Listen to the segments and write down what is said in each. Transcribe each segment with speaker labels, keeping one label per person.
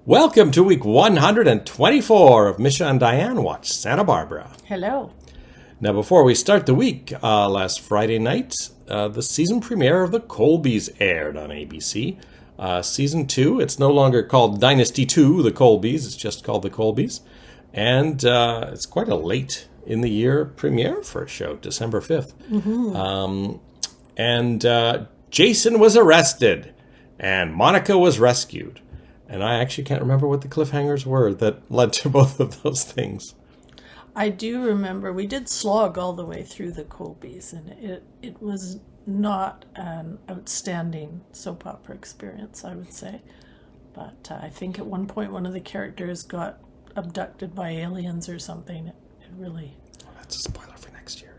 Speaker 1: Welcome to week 124 of Misha and Dianne Watch Santa Barbara.
Speaker 2: Hello.
Speaker 1: Now, before we start the week, last Friday night, the season premiere of The Colbys aired on ABC. Season 2, it's no longer called Dynasty 2, The Colbys, it's just called The Colbys. And it's quite a late in the year premiere for a show, December 5th. And Jason was arrested, and Monica was rescued. And I actually can't remember what the cliffhangers were that led to both of those things.
Speaker 2: I do remember we did slog all the way through the Colbys, and it was not an outstanding soap opera experience, I would say. But I think at one point one of the characters got abducted by aliens or something. It really...
Speaker 1: Oh, that's a spoiler for next year.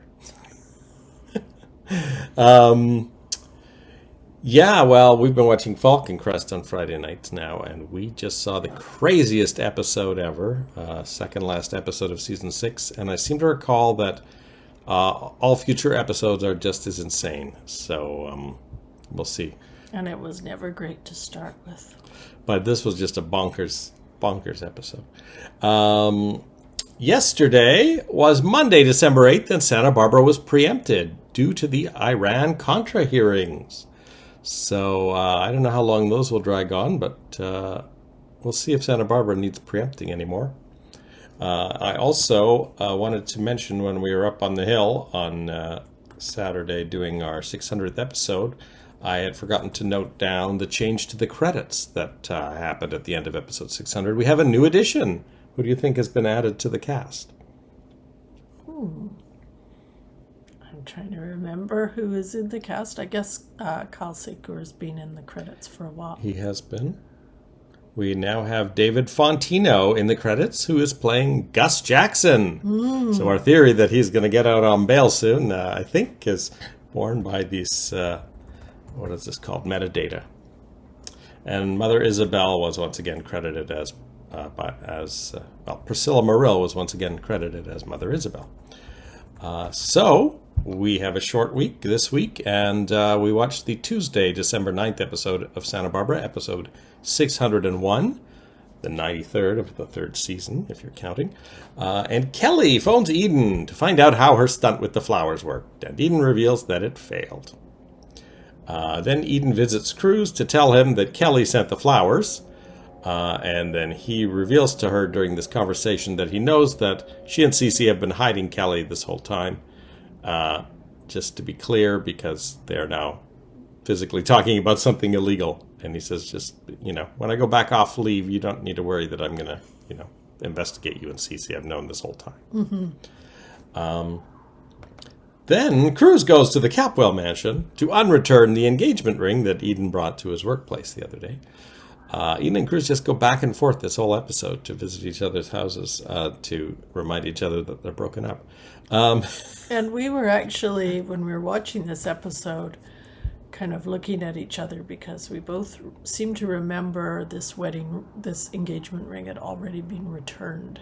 Speaker 1: Yeah, well, we've been watching Falcon Crest on Friday nights now, and we just saw the craziest episode ever, second last episode of season 6, and I seem to recall that all future episodes are just as insane, so we'll see.
Speaker 2: And it was never great to start with.
Speaker 1: But this was just a bonkers episode. Yesterday was Monday, December 8th, and Santa Barbara was preempted due to the Iran-Contra hearings. So I don't know how long those will drag on, but we'll see if Santa Barbara needs preempting anymore. I also wanted to mention when we were up on the hill on Saturday doing our 600th episode, I had forgotten to note down the change to the credits that happened at the end of episode 600. We have a new addition. Who do you think has been added to the cast?
Speaker 2: I'm trying to remember who is in the cast. I guess Kyle Saker has been in the credits for a while.
Speaker 1: He has been. We now have David Fontino in the credits, who is playing Gus Jackson. So our theory that he's going to get out on bail soon, I think, is borne by these, what is this called, metadata. And Mother Isabel was once again credited as Priscilla Murill was once again credited as Mother Isabel. So we have a short week this week, and we watched the Tuesday, December 9th episode of Santa Barbara, episode 601, the 93rd of the third season, if you're counting. And Kelly phones Eden to find out how her stunt with the flowers worked, and Eden reveals that it failed. Then Eden visits Cruz to tell him that Kelly sent the flowers, and then he reveals to her during this conversation that he knows that she and Cece have been hiding Kelly this whole time. Just to be clear, because they're now physically talking about something illegal. And he says, just, when I go back off leave, you don't need to worry that I'm going to, investigate you and Cece. I've known this whole time. Then Cruz goes to the Capwell mansion to unreturn the engagement ring that Eden brought to his workplace the other day. Eden and Cruz just go back and forth this whole episode to visit each other's houses to remind each other that they're broken up.
Speaker 2: And we were actually, when we were watching this episode, kind of looking at each other because we both seem to remember this engagement ring had already been returned.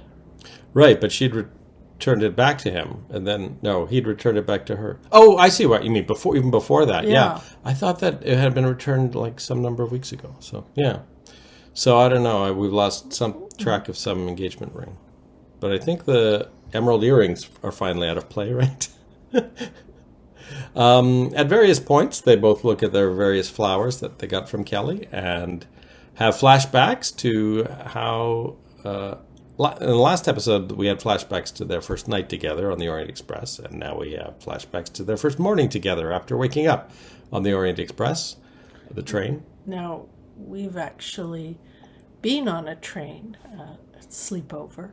Speaker 1: Right, but she'd returned it back to him, and then, no, he'd returned it back to her. Oh, I see what you mean, even before that, yeah. I thought that it had been returned like some number of weeks ago, so, yeah. So, I don't know, we've lost some track of some engagement ring. But I think the emerald earrings are finally out of play, right? At various points, they both look at their various flowers that they got from Kelly and have flashbacks to how... in the last episode, we had flashbacks to their first night together on the Orient Express, and now we have flashbacks to their first morning together after waking up on the Orient Express, the train.
Speaker 2: Now, we've actually been on a train, sleepover,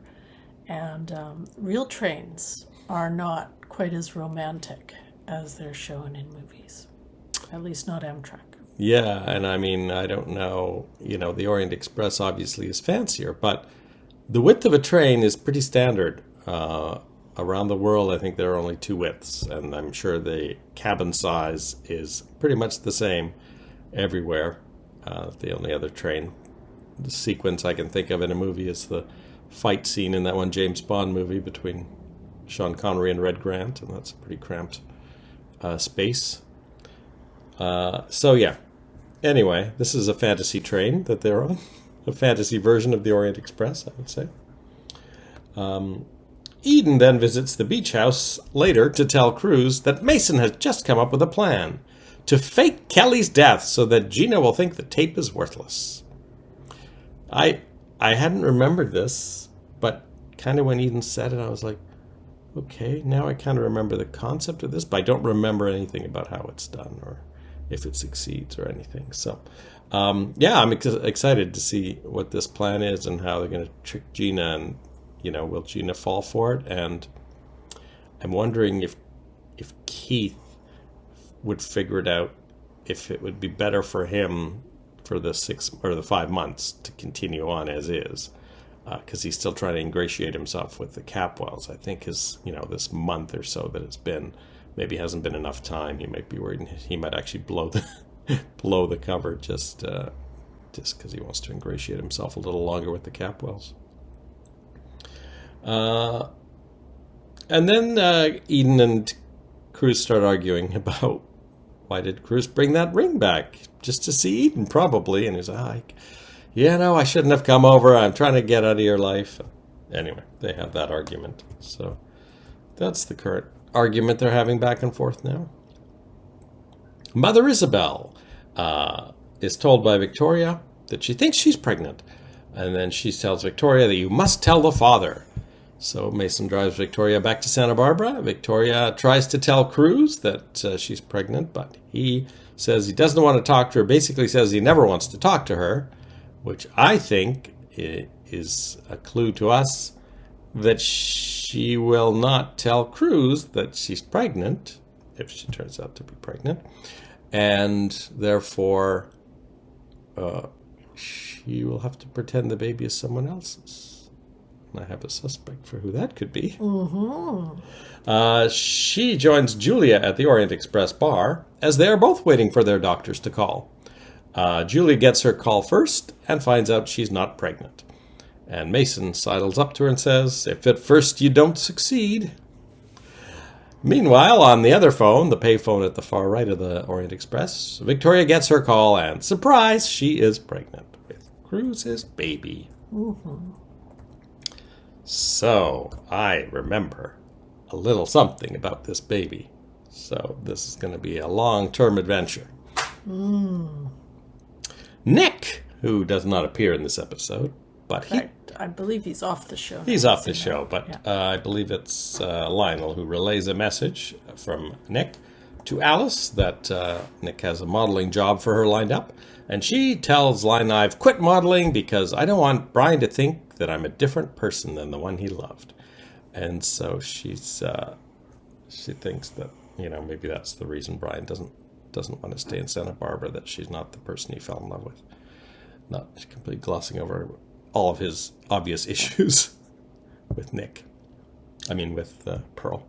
Speaker 2: and real trains are not quite as romantic as they're shown in movies, at least not Amtrak.
Speaker 1: Yeah, and I mean, I don't know, the Orient Express obviously is fancier, but the width of a train is pretty standard. Around the world, I think there are only two widths, and I'm sure the cabin size is pretty much the same everywhere. The only other train sequence I can think of in a movie is the fight scene in that one James Bond movie between Sean Connery and Red Grant, and that's a pretty cramped space. So yeah. Anyway, this is a fantasy train that they're on. a fantasy version of the Orient Express, I would say. Eden then visits the beach house later to tell Cruz that Mason has just come up with a plan to fake Kelly's death so that Gina will think the tape is worthless. I hadn't remembered this, but kind of when Eden said it, I was like, okay, now I kind of remember the concept of this, but I don't remember anything about how it's done or if it succeeds or anything. So, yeah, I'm excited to see what this plan is and how they're going to trick Gina, and will Gina fall for it? And I'm wondering if Keith would figure it out, if it would be better for him for the 6 or the 5 months to continue on as is, because he's still trying to ingratiate himself with the Capwells. I think this month or so that it's been, maybe hasn't been enough time. He might be worried he might actually blow the cover just because he wants to ingratiate himself a little longer with the Capwells. And then Eden and Cruz start arguing about why did Cruz bring that ring back? Just to see Eden, probably. And he's like, I shouldn't have come over. I'm trying to get out of your life. Anyway, they have that argument. So that's the current argument they're having back and forth now. Mother Isabel is told by Victoria that she thinks she's pregnant. And then she tells Victoria that you must tell the father. So Mason drives Victoria back to Santa Barbara. Victoria tries to tell Cruz that she's pregnant, but he says he doesn't want to talk to her. Basically says he never wants to talk to her, which I think is a clue to us that she will not tell Cruz that she's pregnant, if she turns out to be pregnant. And therefore, she will have to pretend the baby is someone else's. I have a suspect for who that could be. Mm-hmm. She joins Julia at the Orient Express bar as they are both waiting for their doctors to call. Julia gets her call first and finds out she's not pregnant. And Mason sidles up to her and says, if at first you don't succeed. Meanwhile, on the other phone, the payphone at the far right of the Orient Express, Victoria gets her call and, surprise, she is pregnant with Cruz's baby. Mm-hmm. So, I remember a little something about this baby. So, this is going to be a long-term adventure. Nick, who does not appear in this episode, but
Speaker 2: I believe he's off the show.
Speaker 1: He's off the show, but I believe it's Lionel who relays a message from Nick to Alice that Nick has a modeling job for her lined up. And she tells Lionel, I've quit modeling because I don't want Brian to think that I'm a different person than the one he loved. And so she thinks that, maybe that's the reason Brian doesn't want to stay in Santa Barbara, that she's not the person he fell in love with. Not completely glossing over all of his obvious issues with Pearl.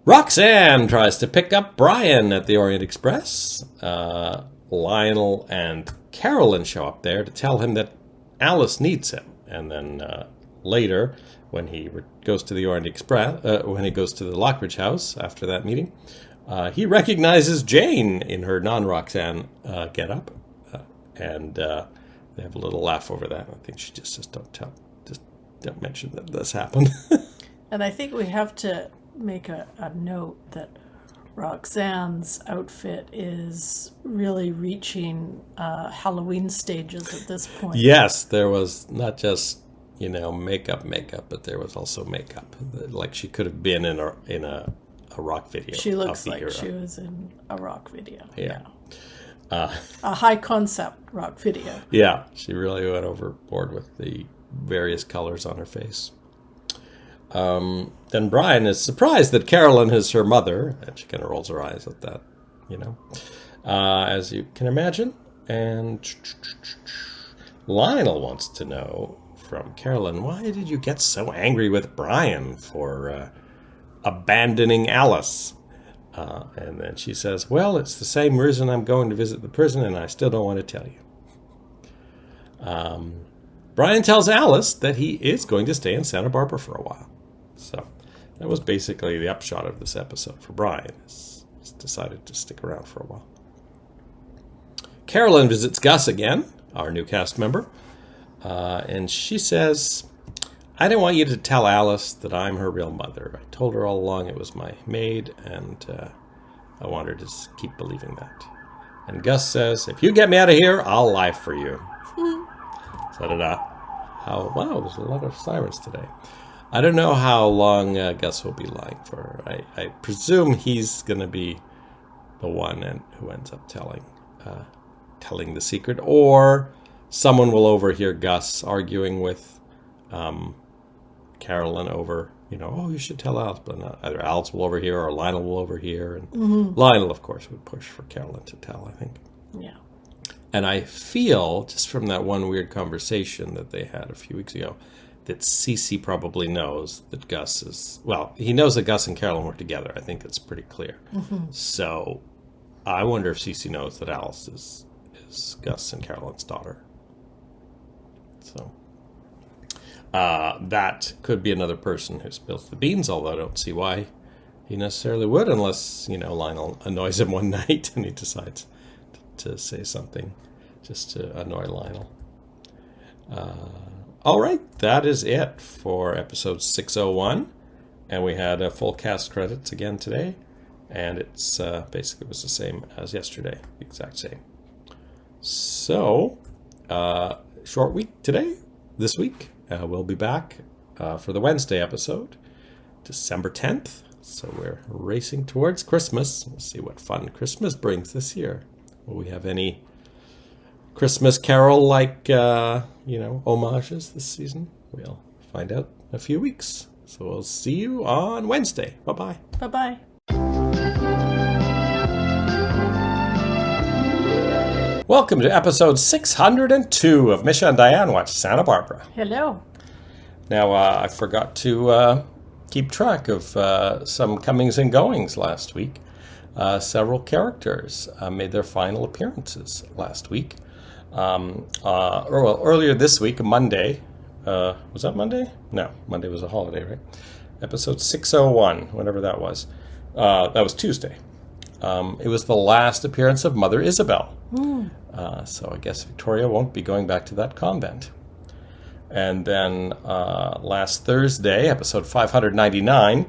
Speaker 1: Roxanne tries to pick up Brian at the Orient Express. Lionel and Carolyn show up there to tell him that Alice needs him. And then later, when he goes to the Orient Express, when he goes to the Lockridge house after that meeting, he recognizes Jane in her non-Roxanne getup. And they have a little laugh over that. I think she just says, don't mention that this happened.
Speaker 2: And I think we have to make a note that Roxanne's outfit is really reaching Halloween stages at this point.
Speaker 1: Yes, there was not just makeup, but there was also makeup. Like she could have been in a rock video.
Speaker 2: She looks like she was in a rock video.
Speaker 1: Yeah.
Speaker 2: A high concept rock video.
Speaker 1: Yeah, she really went overboard with the various colors on her face. Then Brian is surprised that Carolyn is her mother, and she kind of rolls her eyes at that, as you can imagine. And Lionel wants to know from Carolyn, why did you get so angry with Brian for abandoning Alice? And then she says, well, it's the same reason I'm going to visit the prison, and I still don't want to tell you. Brian tells Alice that he is going to stay in Santa Barbara for a while. So that was basically the upshot of this episode for Brian. He's decided to stick around for a while. Carolyn visits Gus again, our new cast member. And she says, I didn't want you to tell Alice that I'm her real mother. I told her all along it was my maid, and I want her to keep believing that. And Gus says, if you get me out of here, I'll lie for you. Wow, there's a lot of sirens today. I don't know how long Gus will be lying for. I presume he's going to be the one who ends up telling the secret, or someone will overhear Gus arguing with Carolyn over, you should tell Alice, but not, either Alice will overhear or Lionel will overhear. And Lionel, of course, would push for Carolyn to tell, I think.
Speaker 2: Yeah.
Speaker 1: And I feel, just from that one weird conversation that they had a few weeks ago, that Cece probably knows that Gus is... Well, he knows that Gus and Carolyn were together. I think that's pretty clear. So I wonder if Cece knows that Alice is Gus and Carolyn's daughter. So that could be another person who spills the beans, although I don't see why he necessarily would, unless, Lionel annoys him one night and he decides to say something just to annoy Lionel. All right, that is it for episode 601. And we had full cast credits again today. And it's basically was the same as yesterday, the exact same. So, short week today, this week. We'll be back for the Wednesday episode, December 10th. So we're racing towards Christmas. We'll see what fun Christmas brings this year. Will we have any Christmas Carol-like, homages this season? We'll find out in a few weeks. So we'll see you on Wednesday. Bye-bye.
Speaker 2: Bye-bye.
Speaker 1: Welcome to episode 602 of Misha and Dianne Watch Santa Barbara.
Speaker 2: Hello.
Speaker 1: Now, I forgot to keep track of some comings and goings last week. Several characters made their final appearances last week. Earlier this week, Monday. Was that Monday? No, Monday was a holiday, right? Episode 601, whatever that was. That was Tuesday. It was the last appearance of Mother Isabel. So I guess Victoria won't be going back to that convent. And then last Thursday, episode 599,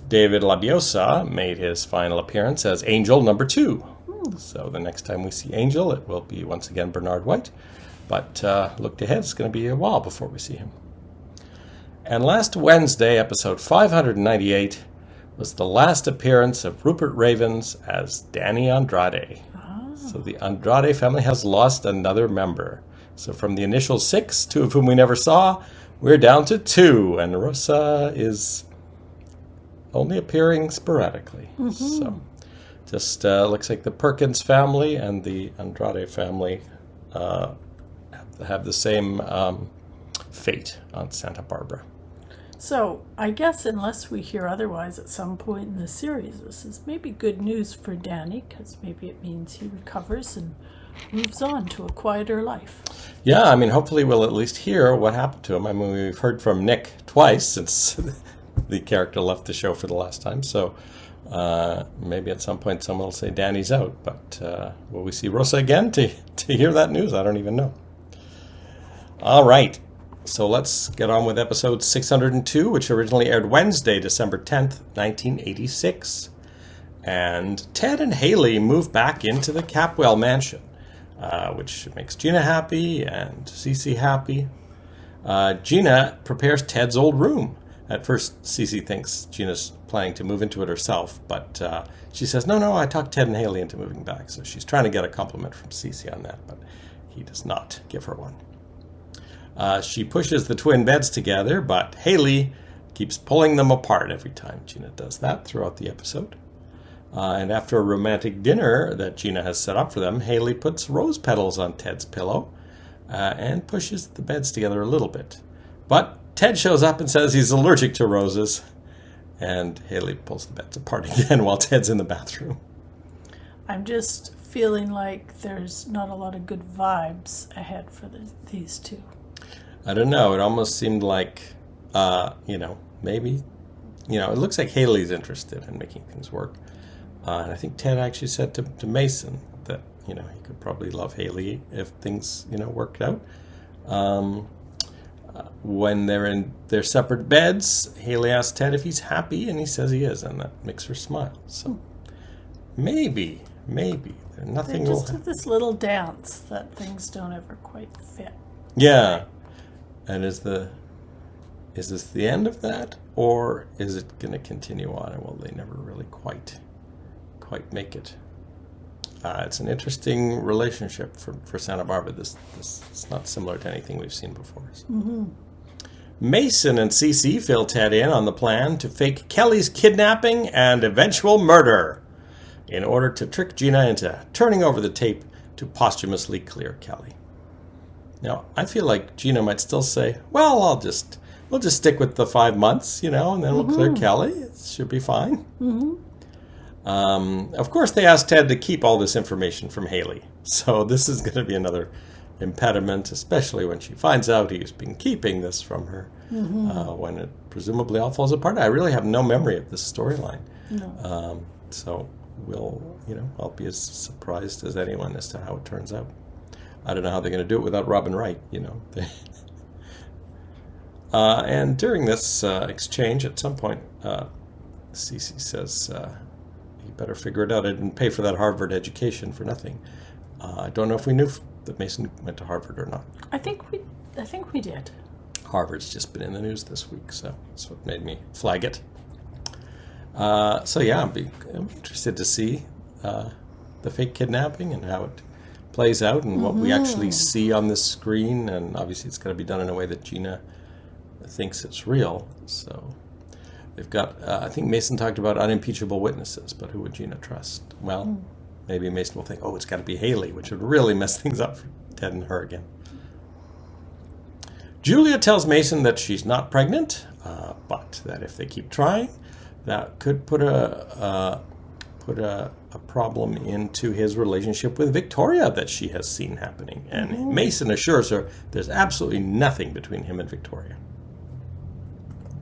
Speaker 1: David Labiosa made his final appearance as Angel number 2. So the next time we see Angel, it will be once again Bernard White. But look ahead, it's going to be a while before we see him. And last Wednesday, episode 598, was the last appearance of Rupert Ravens as Danny Andrade. So the Andrade family has lost another member. So from the initial 6, 2 of whom we never saw, we're down to 2. And Rosa is only appearing sporadically. So just looks like the Perkins family and the Andrade family have the same fate on Santa Barbara.
Speaker 2: So I guess unless we hear otherwise at some point in the series, this is maybe good news for Danny, because maybe it means he recovers and moves on to a quieter life.
Speaker 1: Yeah, I mean, hopefully we'll at least hear what happened to him. I mean, we've heard from Nick twice since the character left the show for the last time, so maybe at some point someone will say Danny's out, but will we see Rosa again to hear that news? I don't even know. All right. So let's get on with episode 602, which originally aired Wednesday, December 10th, 1986. And Ted and Haley move back into the Capwell mansion, which makes Gina happy and Cece happy. Gina prepares Ted's old room. At first, Cece thinks Gina's planning to move into it herself, but she says, no, I talked Ted and Haley into moving back. So she's trying to get a compliment from Cece on that, but he does not give her one. She pushes the twin beds together, but Haley keeps pulling them apart every time Gina does that throughout the episode. And after a romantic dinner that Gina has set up for them, Haley puts rose petals on Ted's pillow and pushes the beds together a little bit. But Ted shows up and says he's allergic to roses, and Haley pulls the beds apart again while Ted's in the bathroom.
Speaker 2: I'm just feeling like there's not a lot of good vibes ahead for these two.
Speaker 1: I don't know. It almost seemed like, maybe, it looks like Haley's interested in making things work. And I think Ted actually said to Mason that he could probably love Haley if things, worked out. When they're in their separate beds, Haley asks Ted if he's happy, and he says he is, and that makes her smile. So maybe nothing
Speaker 2: They
Speaker 1: will.
Speaker 2: just have this little dance that things don't ever quite fit.
Speaker 1: Yeah, and is this the end of that, or is it going to continue on, and will they never really quite make it? It's an interesting relationship for Santa Barbara. This is not similar to anything we've seen before. So.
Speaker 2: Mm-hmm.
Speaker 1: Mason and Cece fill Ted in on the plan to fake Kelly's kidnapping and eventual murder in order to trick Gina into turning over the tape to posthumously clear Kelly. Now, I feel like Gina might still say, well, we'll just stick with the 5 months, and then we'll clear Kelly. It should be fine.
Speaker 2: Mm-hmm.
Speaker 1: Of course, they asked Ted to keep all this information from Haley. So this is going to be another impediment, especially when she finds out he's been keeping this from her, when it presumably all falls apart. I really have no memory of this storyline.
Speaker 2: No.
Speaker 1: So I'll be as surprised as anyone as to how it turns out. I don't know how they're going to do it without Robin Wright, And during this exchange, at some point, Cece says, you better figure it out. I didn't pay for that Harvard education for nothing. I don't know if we knew that Mason went to Harvard or not.
Speaker 2: I think we did.
Speaker 1: Harvard's just been in the news this week, so that's what made me flag it. So yeah, I'm interested to see the fake kidnapping and how it plays out and what we actually see on the screen. And obviously it's got to be done in a way that Gina thinks it's real. So they've got, I think Mason talked about unimpeachable witnesses, but who would Gina trust? Well, maybe Mason will think, oh, it's got to be Haley, which would really mess things up for Ted and her again. Julia tells Mason that she's not pregnant, but that if they keep trying, that could put a problem into his relationship with Victoria that she has seen happening. And Mason assures her there's absolutely nothing between him and Victoria.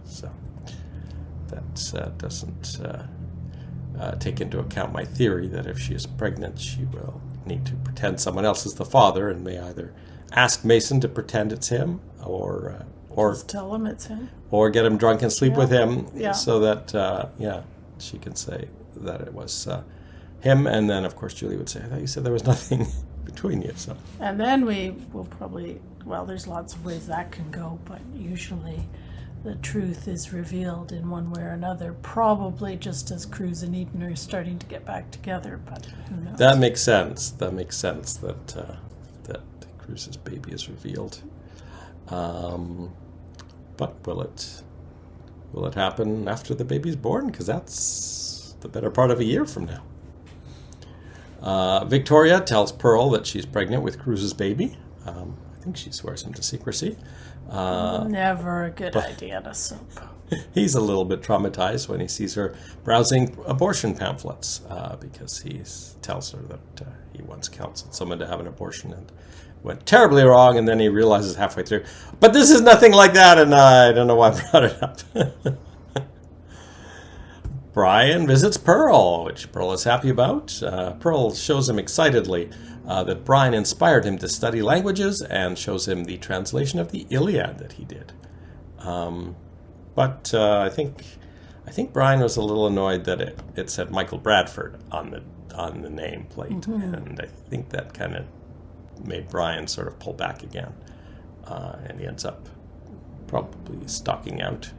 Speaker 1: So that doesn't take into account my theory that if she is pregnant, she will need to pretend someone else is the father and may either ask Mason to pretend it's him or
Speaker 2: Just tell him it's him.
Speaker 1: Or get him drunk and sleep with him
Speaker 2: Yeah.
Speaker 1: so that, she can say that it was him. And then, of course, Julie would say, I thought you said there was nothing between you. So.
Speaker 2: And then we will probably, there's lots of ways that can go, but usually the truth is revealed in one way or another, probably just as Cruz and Eden are starting to get back together, but who knows?
Speaker 1: That makes sense. That Cruz's baby is revealed. But will it happen after the baby's born? Because that's the better part of a year from now. Victoria tells Pearl that she's pregnant with Cruz's baby. I think she swears him to secrecy.
Speaker 2: Never a good idea in a soap.
Speaker 1: He's a little bit traumatized when he sees her browsing abortion pamphlets because he tells her that he once counseled someone to have an abortion and went terribly wrong, and then he realizes halfway through, but this is nothing like that, and I don't know why I brought it up. Brian visits Pearl, which Pearl is happy about. Pearl shows him excitedly that Brian inspired him to study languages and shows him the translation of the Iliad that he did. But I think Brian was a little annoyed that it said Michael Bradford on the nameplate, and I think that kind of made Brian sort of pull back again, and he ends up probably stalking out.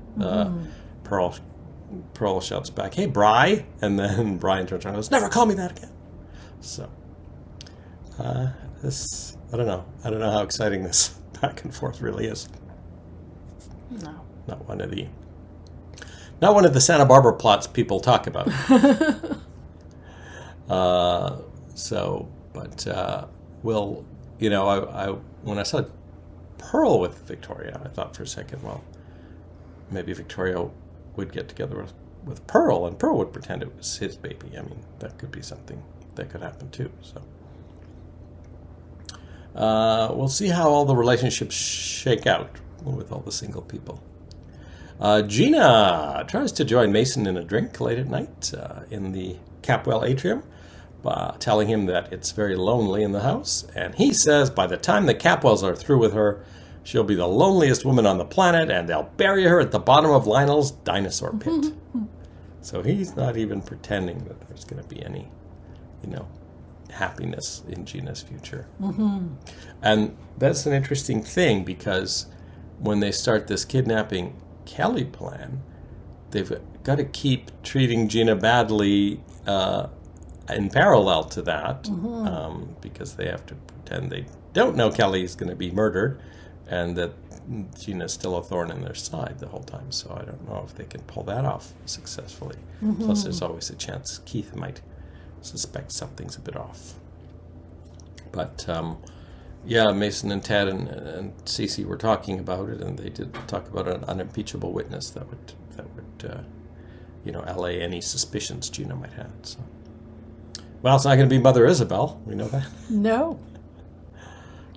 Speaker 1: Pearl shouts back, "Hey, Bri!" And then Brian turns around and goes, "Never call me that again." So, I don't know how exciting this back and forth really is.
Speaker 2: No.
Speaker 1: Not one of the Santa Barbara plots people talk about. When I saw Pearl with Victoria, I thought for a second, well, maybe Victoria would get together with Pearl, and Pearl would pretend it was his baby. I mean, that could be something that could happen too. So we'll see how all the relationships shake out with all the single people. Gina tries to join Mason in a drink late at night in the Capwell atrium, telling him that it's very lonely in the house. And he says by the time the Capwells are through with her, she'll be the loneliest woman on the planet, and they'll bury her at the bottom of Lionel's dinosaur pit. So he's not even pretending that there's going to be any, happiness in Gina's future. And that's an interesting thing, because when they start this kidnapping Kelly plan, they've got to keep treating Gina badly in parallel to that, because they have to pretend they don't know Kelly is going to be murdered, and that Gina's still a thorn in their side the whole time. So I don't know if they can pull that off successfully. Plus, there's always a chance Keith might suspect something's a bit off. But Mason and Ted and Cece were talking about it, and they did talk about an unimpeachable witness that would allay any suspicions Gina might have. So, well, it's not going to be Mother Isabel. We know that.
Speaker 2: No.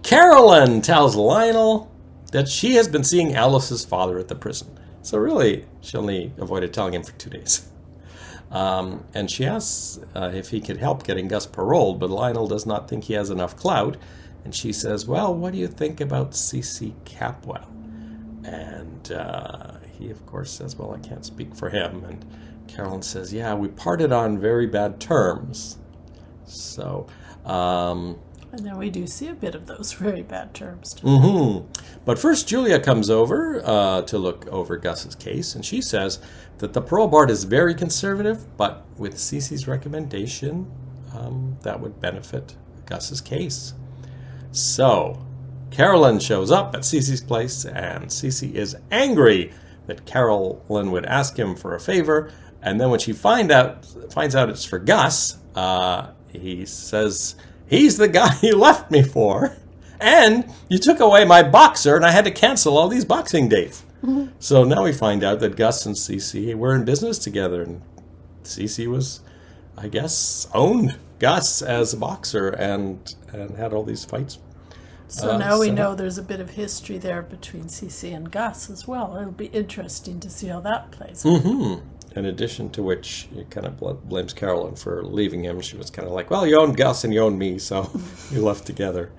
Speaker 1: Carolyn tells Lionel that she has been seeing Alice's father at the prison. So really, she only avoided telling him for 2 days. And she asks if he could help getting Gus paroled, but Lionel does not think he has enough clout. And she says, well, what do you think about C.C. Capwell? And he, of course, says, well, I can't speak for him. And Carolyn says, yeah, we parted on very bad terms. So...
Speaker 2: and then we do see a bit of those very bad terms, too.
Speaker 1: But first, Julia comes over to look over Gus's case, and she says that the parole board is very conservative, but with Cece's recommendation, that would benefit Gus's case. So, Carolyn shows up at Cece's place, and Cece is angry that Carolyn would ask him for a favor, and then when she finds out it's for Gus, he says... he's the guy you left me for, and you took away my boxer, and I had to cancel all these boxing dates. So now we find out that Gus and Cece were in business together, and Cece was, I guess, owned Gus as a boxer and had all these fights.
Speaker 2: So now we know there's a bit of history there between Cece and Gus as well. It'll be interesting to see how that plays out.
Speaker 1: In addition to which, he kind of blames Carolyn for leaving him. She was kind of like, well, you owned Gus and you owned me, so you left together.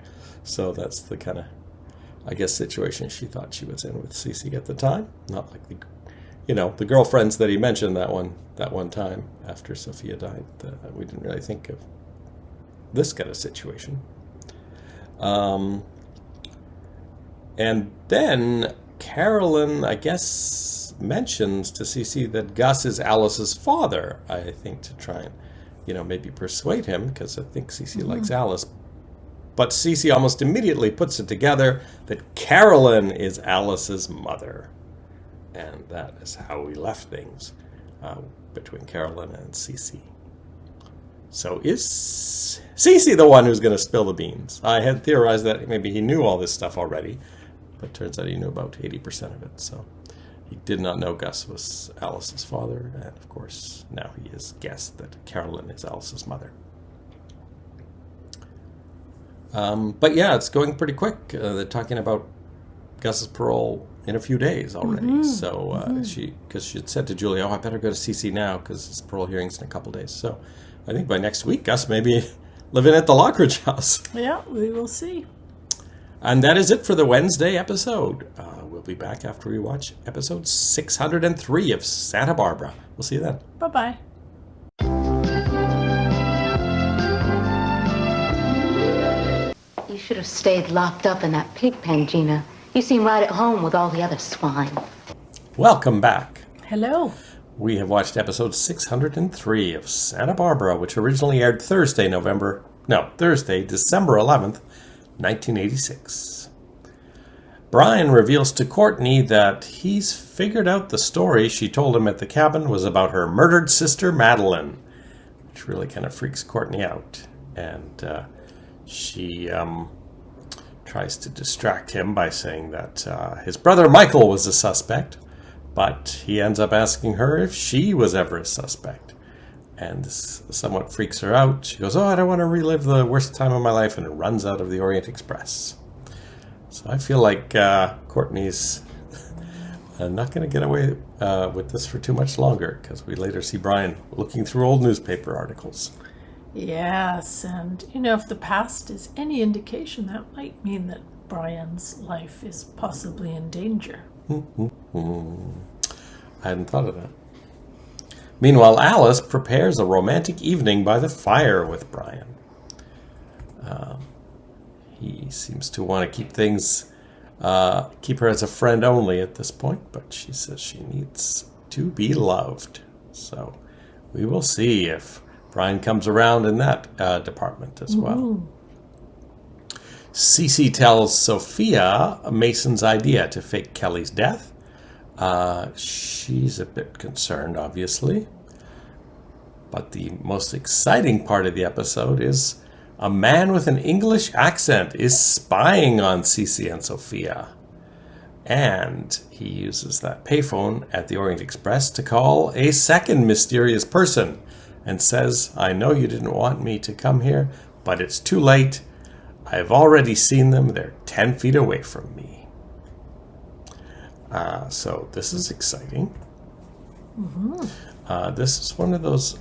Speaker 1: So that's the kind of, I guess, situation she thought she was in with Cece at the time. Not like the girlfriends that he mentioned that one time after Sophia died. We didn't really think of this kind of situation. And then Carolyn, I guess, mentions to Cece that Gus is Alice's father, I think, to try and, maybe persuade him, because I think Cece likes Alice. But Cece almost immediately puts it together that Carolyn is Alice's mother. And that is how we left things between Carolyn and Cece. So is Cece the one who's going to spill the beans? I had theorized that maybe he knew all this stuff already, but turns out he knew about 80% of it, so... he did not know Gus was Alice's father, and of course, now he has guessed that Carolyn is Alice's mother. But yeah, it's going pretty quick. They're talking about Gus's parole in a few days already. So because she had said to Julia, I better go to CC now because his parole hearing's in a couple days. So I think by next week, Gus may be living at the Lockridge house.
Speaker 2: Yeah, we will see.
Speaker 1: And that is it for the Wednesday episode. We'll be back after we watch episode 603 of Santa Barbara. We'll see you then.
Speaker 2: Bye-bye.
Speaker 3: You should have stayed locked up in that pig pen, Gina. You seem right at home with all the other swine. Welcome back.
Speaker 2: Hello.
Speaker 1: We have watched episode 603 of Santa Barbara, which originally aired Thursday, December 11th, 1986. Brian reveals to Courtney that he's figured out the story she told him at the cabin was about her murdered sister, Madeline, which really kind of freaks Courtney out. And she tries to distract him by saying that his brother Michael was a suspect, but he ends up asking her if she was ever a suspect. And this somewhat freaks her out. She goes, I don't want to relive the worst time of my life, and runs out of the Orient Express. So I feel like Courtney's not going to get away with this for too much longer, because we later see Brian looking through old newspaper articles.
Speaker 2: Yes, and if the past is any indication, that might mean that Brian's life is possibly in danger.
Speaker 1: I hadn't thought of that. Meanwhile, Alice prepares a romantic evening by the fire with Brian. He seems to want to keep things, keep her as a friend only at this point, but she says she needs to be loved. So we will see if Brian comes around in that department as well. Cece tells Sophia Mason's idea to fake Kelly's death. She's a bit concerned, obviously. But the most exciting part of the episode is a man with an English accent is spying on Cece and Sophia. And he uses that payphone at the Orient Express to call a second mysterious person and says, I know you didn't want me to come here, but it's too late. I've already seen them. They're 10 feet away from me. So this is exciting. This is one of those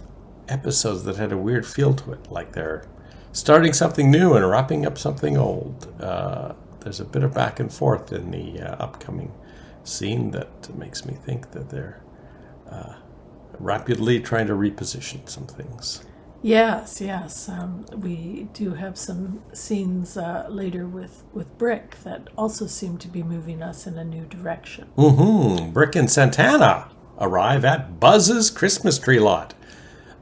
Speaker 1: episodes that had a weird feel to it, like they're starting something new and wrapping up something old. There's a bit of back and forth in the upcoming scene that makes me think that they're rapidly trying to reposition some things.
Speaker 2: Yes. We do have some scenes later with Brick that also seem to be moving us in a new direction.
Speaker 1: Brick and Santana arrive at Buzz's Christmas tree lot.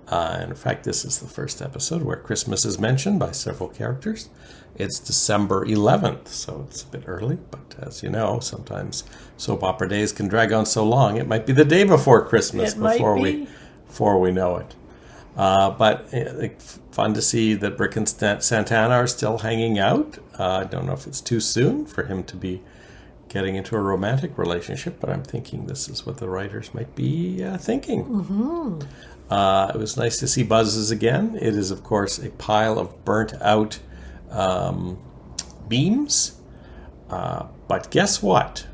Speaker 1: And in fact, this is the first episode where Christmas is mentioned by several characters. It's December 11th, so it's a bit early. But as you know, sometimes soap opera days can drag on so long. It might be the day before Christmas before we know it. But fun to see that Brick and Santana are still hanging out. I don't know if it's too soon for him to be getting into a romantic relationship, but I'm thinking this is what the writers might be thinking. It was nice to see Buzz's again. It is, of course, a pile of burnt out beams. But guess what?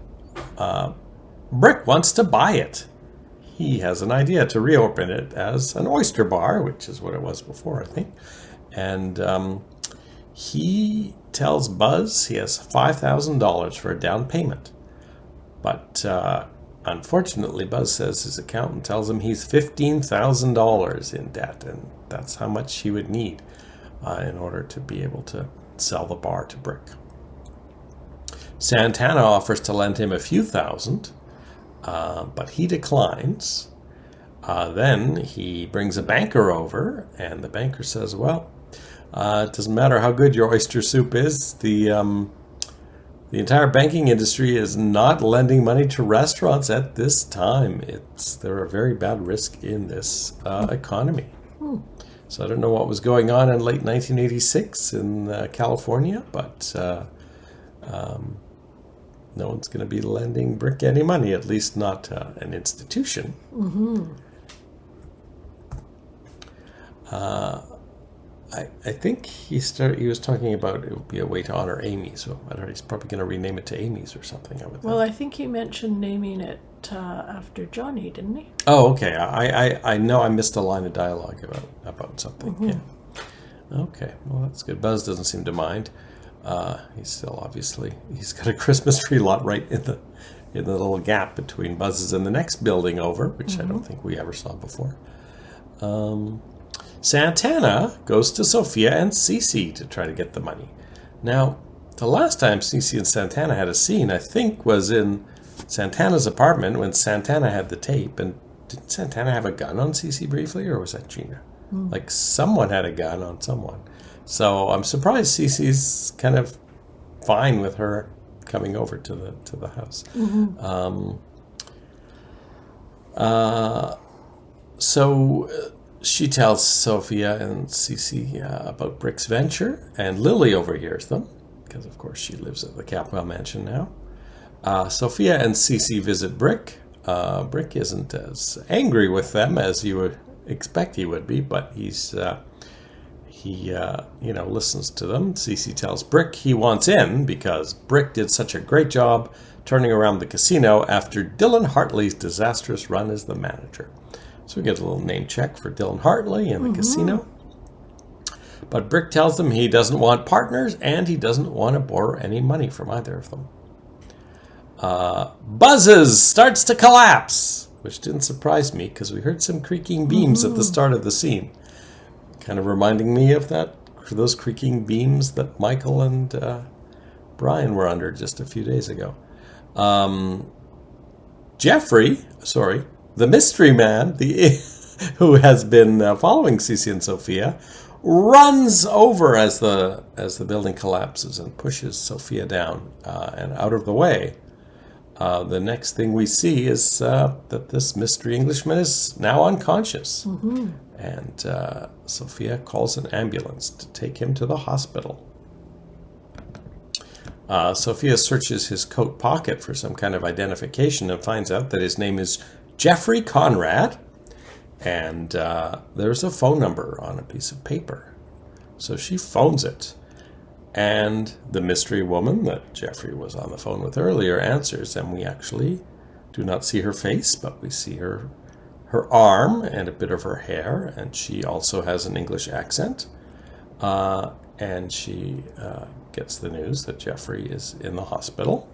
Speaker 1: Brick wants to buy it. He has an idea to reopen it as an oyster bar, which is what it was before, I think. And he tells Buzz he has $5,000 for a down payment. But unfortunately, Buzz says his accountant tells him he's $15,000 in debt, and that's how much he would need in order to be able to sell the bar to Brick. Santana offers to lend him a few thousand, but he declines. Then he brings a banker over, and the banker says, well, it doesn't matter how good your oyster soup is, the entire banking industry is not lending money to restaurants at this time. They're a very bad risk in this economy. So I don't know what was going on in late 1986 in California, but no one's going to be lending Brick any money, at least not an institution. I think he was talking about it would be a way to honor Amy, so I don't know, he's probably going to rename it to Amy's or something.
Speaker 2: I think he mentioned naming it after Johnny, didn't he?
Speaker 1: Oh, okay. I know I missed a line of dialogue about something. Yeah. Okay. Well, that's good. Buzz doesn't seem to mind. He's still obviously he's got a Christmas tree lot right in the little gap between Buzz's and the next building over, which I don't think we ever saw before. Santana goes to Sophia and Cece to try to get the money. Now, the last time Cece and Santana had a scene, I think, was in Santana's apartment when Santana had the tape. And did Santana have a gun on Cece briefly, or was that Gina? Like, someone had a gun on someone. So I'm surprised Cece's kind of fine with her coming over to the house. So she tells Sophia and Cece about Brick's venture, and Lily overhears them, because of course she lives at the Capwell Mansion now. Sophia and Cece visit Brick. Brick isn't as angry with them as you would expect he would be, but he listens to them. Cece tells Brick he wants in because Brick did such a great job turning around the casino after Dylan Hartley's disastrous run as the manager. So we get a little name check for Dylan Hartley and the casino. But Brick tells them he doesn't want partners and he doesn't want to borrow any money from either of them. Buzzes starts to collapse, which didn't surprise me because we heard some creaking beams at the start of the scene. Kind of reminding me of those creaking beams that Michael and Brian were under just a few days ago. The mystery man, who has been following Cece and Sophia, runs over as the building collapses and pushes Sophia down and out of the way. The next thing we see is that this mystery Englishman is now unconscious. And Sophia calls an ambulance to take him to the hospital. Sophia searches his coat pocket for some kind of identification and finds out that his name is Jeffrey Conrad. And there's a phone number on a piece of paper. So she phones it. And the mystery woman that Jeffrey was on the phone with earlier answers. And we actually do not see her face, but we see her arm and a bit of her hair. And she also has an English accent. And she gets the news that Jeffrey is in the hospital.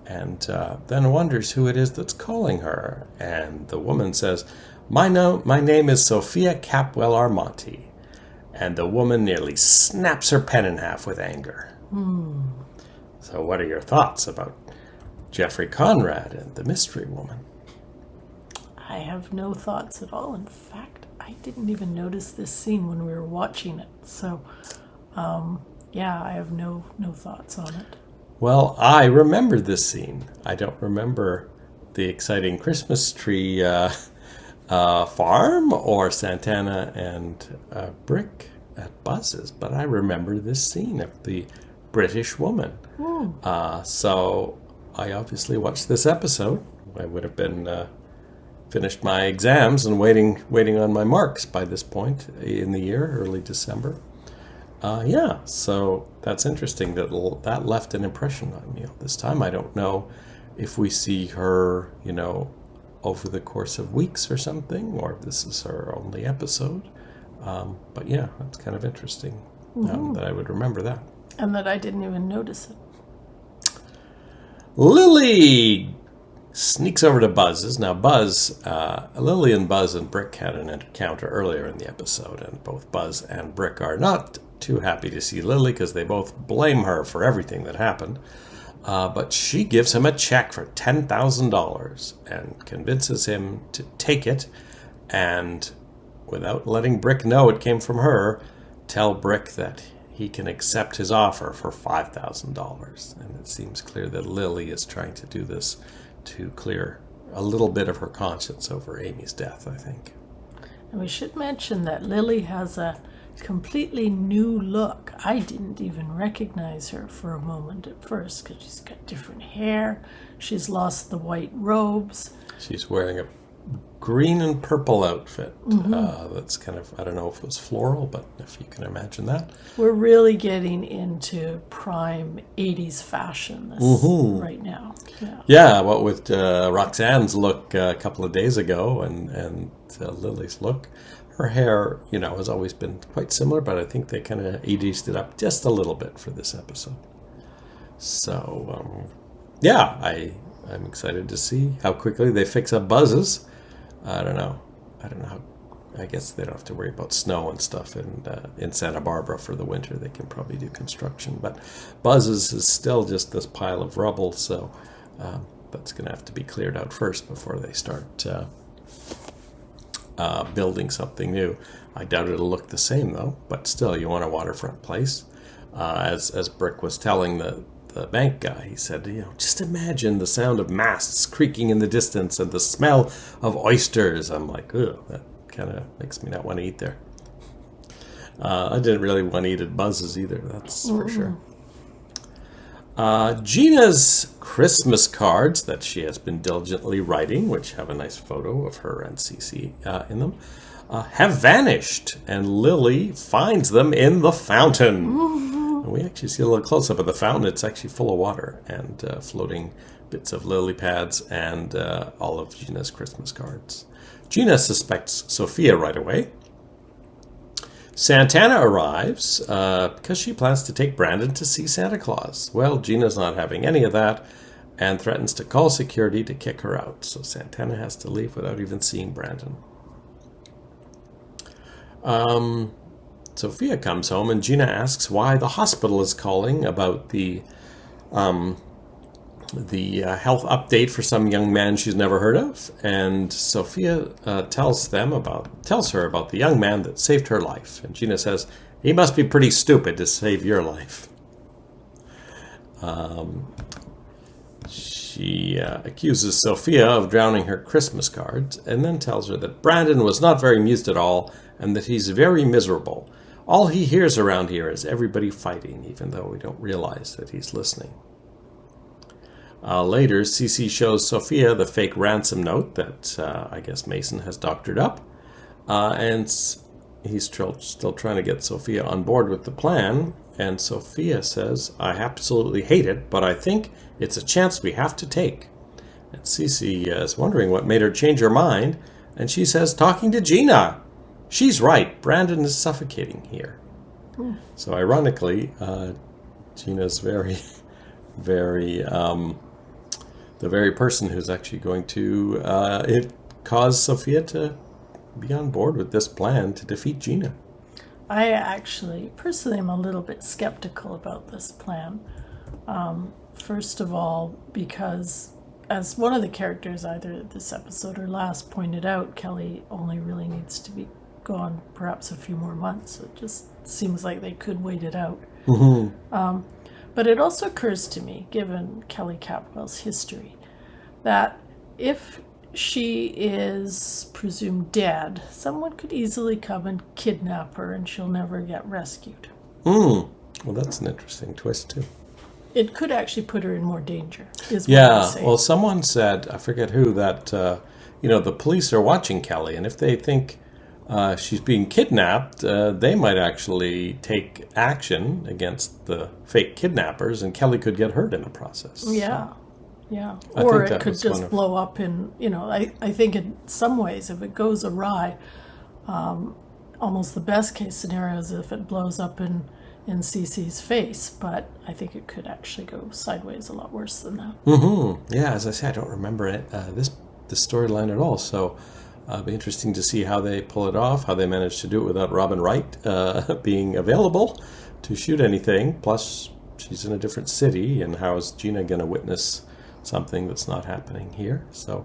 Speaker 1: And then wonders who it is that's calling her. And the woman says, My name is Sophia Capwell Armonti. And the woman nearly snaps her pen in half with anger. So what are your thoughts about Jeffrey Conrad and the mystery woman?
Speaker 2: I have no thoughts at all. In fact, I didn't even notice this scene when we were watching it. So, I have no thoughts on it.
Speaker 1: Well, I remember this scene. I don't remember the exciting Christmas tree farm or Santana and Brick at Buzz's, but I remember this scene of the British woman. So I obviously watched this episode. I would have been finished my exams and waiting on my marks by this point in the year, early December. So that's interesting that left an impression on me this time. I don't know if we see her, over the course of weeks or something, or if this is her only episode. But yeah, that's kind of interesting that I would remember that.
Speaker 2: And that I didn't even notice it.
Speaker 1: Lily sneaks over to Buzz's. Now, Lily and Buzz and Brick had an encounter earlier in the episode, and both Buzz and Brick are not too happy to see Lily because they both blame her for everything that happened. But she gives him a check for $10,000 and convinces him to take it, and without letting Brick know it came from her, tell Brick that he can accept his offer for $5,000. And it seems clear that Lily is trying to do this to clear a little bit of her conscience over Amy's death, I think.
Speaker 2: And we should mention that Lily has a completely new look. I didn't even recognize her for a moment at first because she's got different hair. She's lost the white robes.
Speaker 1: She's wearing a green and purple outfit. That's kind of, I don't know if it was floral, but if you can imagine that.
Speaker 2: We're really getting into prime 80s fashion right now.
Speaker 1: Yeah, what with Roxanne's look a couple of days ago and Lily's look. Her hair, has always been quite similar, but I think they kind of 80'd it up just a little bit for this episode. So, I'm excited to see how quickly they fix up Buzz's. I don't know how. I guess they don't have to worry about snow and stuff in Santa Barbara for the winter. They can probably do construction, but Buzz's is still just this pile of rubble, so that's going to have to be cleared out first before they start building something new. I doubt it'll look the same though, but still, you want a waterfront place. As Brick was telling the bank guy, he said, just imagine the sound of masts creaking in the distance and the smell of oysters. I'm like, ugh, that kind of makes me not want to eat there. I didn't really want to eat at Buzz's either, that's for sure. Gina's Christmas cards that she has been diligently writing, which have a nice photo of her and Cece in them, have vanished, and Lily finds them in the fountain. And we actually see a little close-up of the fountain. It's actually full of water and floating bits of lily pads and all of Gina's Christmas cards. Gina suspects Sophia right away. Santana arrives because she plans to take Brandon to see Santa Claus. Well, Gina's not having any of that and threatens to call security to kick her out. So Santana has to leave without even seeing Brandon. Sophia comes home and Gina asks why the hospital is calling about the health update for some young man she's never heard of, and Sophia tells her about the young man that saved her life. And Gina says, he must be pretty stupid to save your life. She accuses Sophia of drowning her Christmas cards, and then tells her that Brandon was not very amused at all, and that he's very miserable. All he hears around here is everybody fighting, even though we don't realize that he's listening. Later, Cece shows Sophia the fake ransom note that I guess Mason has doctored up. And he's still trying to get Sophia on board with the plan. And Sophia says, I absolutely hate it, but I think it's a chance we have to take. And Cece is wondering what made her change her mind. And she says, talking to Gina. She's right. Brandon is suffocating here. So ironically, Gina's very, very... the very person who's actually going to cause Sophia to be on board with this plan to defeat Gina.
Speaker 2: I actually, personally, am a little bit skeptical about this plan. First of all, because as one of the characters, either this episode or last, pointed out, Kelly only really needs to be gone perhaps a few more months. It just seems like they could wait it out. Mm-hmm. But it also occurs to me, given Kelly Capwell's history, that if she is presumed dead, someone could easily come and kidnap her and she'll never get rescued.
Speaker 1: Well, that's an interesting twist, too.
Speaker 2: It could actually put her in more danger, is what I'm saying.
Speaker 1: Well, someone said, I forget who, that, the police are watching Kelly, and if they think she's being kidnapped, they might actually take action against the fake kidnappers, and Kelly could get hurt in the process.
Speaker 2: Yeah, or it could just blow up in, I think in some ways, if it goes awry, almost the best case scenario is if it blows up in Cece's face, but I think it could actually go sideways a lot worse than that.
Speaker 1: Mm-hmm. Yeah, as I say, I don't remember this storyline at all, so... It'll be interesting to see how they pull it off, how they manage to do it without Robin Wright being available to shoot anything. Plus, she's in a different city, and how is Gina going to witness something that's not happening here? So,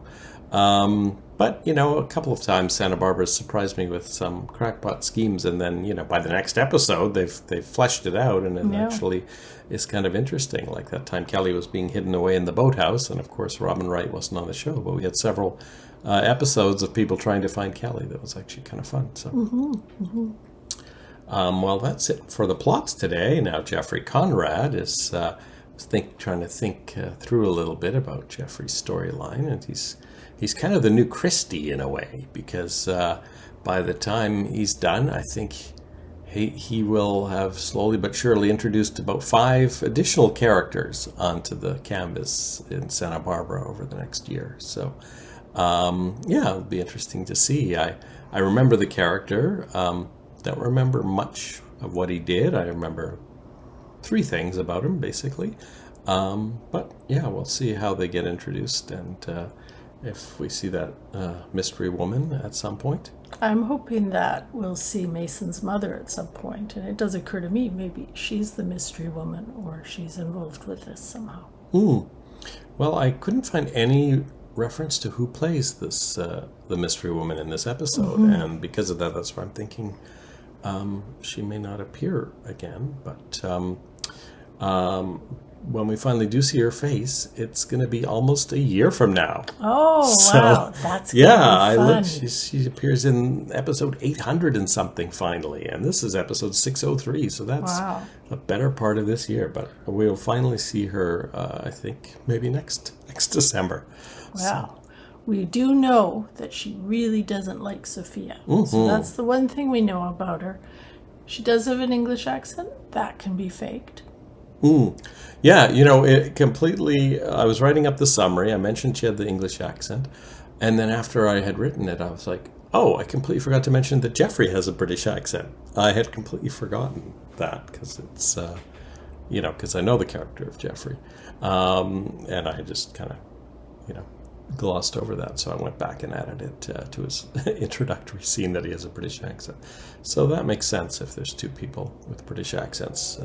Speaker 1: but, a couple of times Santa Barbara surprised me with some crackpot schemes, and then, by the next episode, they've fleshed it out, and it actually is kind of interesting. Like that time Kelly was being hidden away in the boathouse, and of course Robin Wright wasn't on the show, but we had several episodes of people trying to find Kelly. That was actually kind of fun. So, well, that's it for the plots today. Now, Jeffrey Conrad is trying to think through a little bit about Jeffrey's storyline, and he's kind of the new Christie in a way, because by the time he's done, I think he will have slowly but surely introduced about 5 additional characters onto the canvas in Santa Barbara over the next year. So. It'll be interesting to see. I remember the character. Don't remember much of what he did. I remember 3 things about him, basically. But we'll see how they get introduced, and if we see that mystery woman at some point.
Speaker 2: I'm hoping that we'll see Mason's mother at some point, and it does occur to me maybe she's the mystery woman, or she's involved with this somehow.
Speaker 1: Well, I couldn't find any reference to who plays this the mystery woman in this episode, and because of that, that's why I'm thinking she may not appear again. But when we finally do see her face, it's going to be almost a year from now.
Speaker 2: Oh, so, wow, that's gonna be fun.
Speaker 1: I look. She appears in episode 800 and something finally, and this is episode 603. So that's the better part of this year. But we'll finally see her. I think maybe next December.
Speaker 2: Wow. So. We do know that she really doesn't like Sophia. So that's the one thing we know about her. She does have an English accent. That can be faked.
Speaker 1: Yeah, it completely... I was writing up the summary. I mentioned she had the English accent. And then after I had written it, I was like, Oh, I completely forgot to mention that Jeffrey has a British accent. I had completely forgotten that because it's, because I know the character of Jeffrey. And I just kind of, glossed over that. So I went back and added it to his introductory scene that he has a British accent. So that makes sense if there's two people with British accents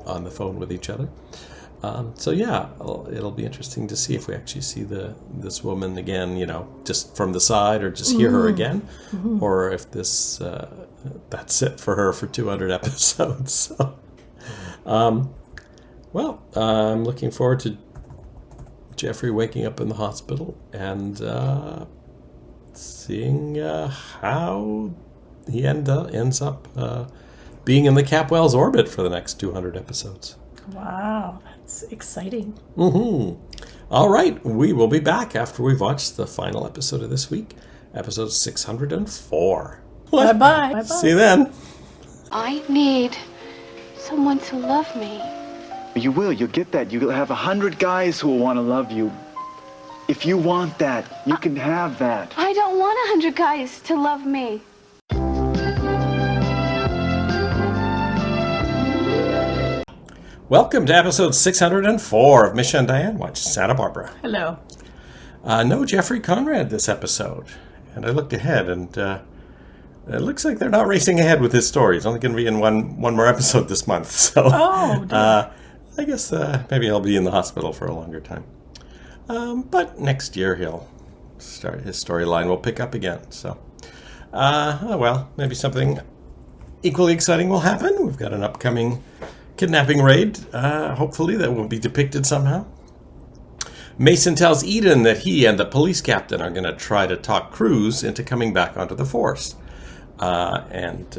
Speaker 1: on the phone with each other. It'll be interesting to see if we actually see this woman again, just from the side, or just hear her again, or if that's it for her for 200 episodes. So, I'm looking forward to Jeffrey waking up in the hospital and seeing how he ends up being in the Capwell's orbit for the next 200 episodes.
Speaker 2: Wow, that's exciting.
Speaker 1: All right, we will be back after we've watched the final episode of this week, episode 604.
Speaker 2: Bye-bye.
Speaker 1: See you then.
Speaker 4: I need someone to love me.
Speaker 5: You will. You'll get that. You'll have 100 guys who will want to love you. If you want that, you can have that.
Speaker 4: I don't want 100 guys to love me.
Speaker 1: Welcome to episode 604 of Misha Dianne Watch Santa Barbara.
Speaker 2: Hello.
Speaker 1: No Jeffrey Conrad this episode. And I looked ahead, and it looks like they're not racing ahead with his story. He's only going to be in one more episode this month. So I guess maybe he'll be in the hospital for a longer time. But next year his storyline will pick up again. So, maybe something equally exciting will happen. We've got an upcoming kidnapping raid, hopefully, that will be depicted somehow. Mason tells Eden that he and the police captain are going to try to talk Cruz into coming back onto the force. Wasn't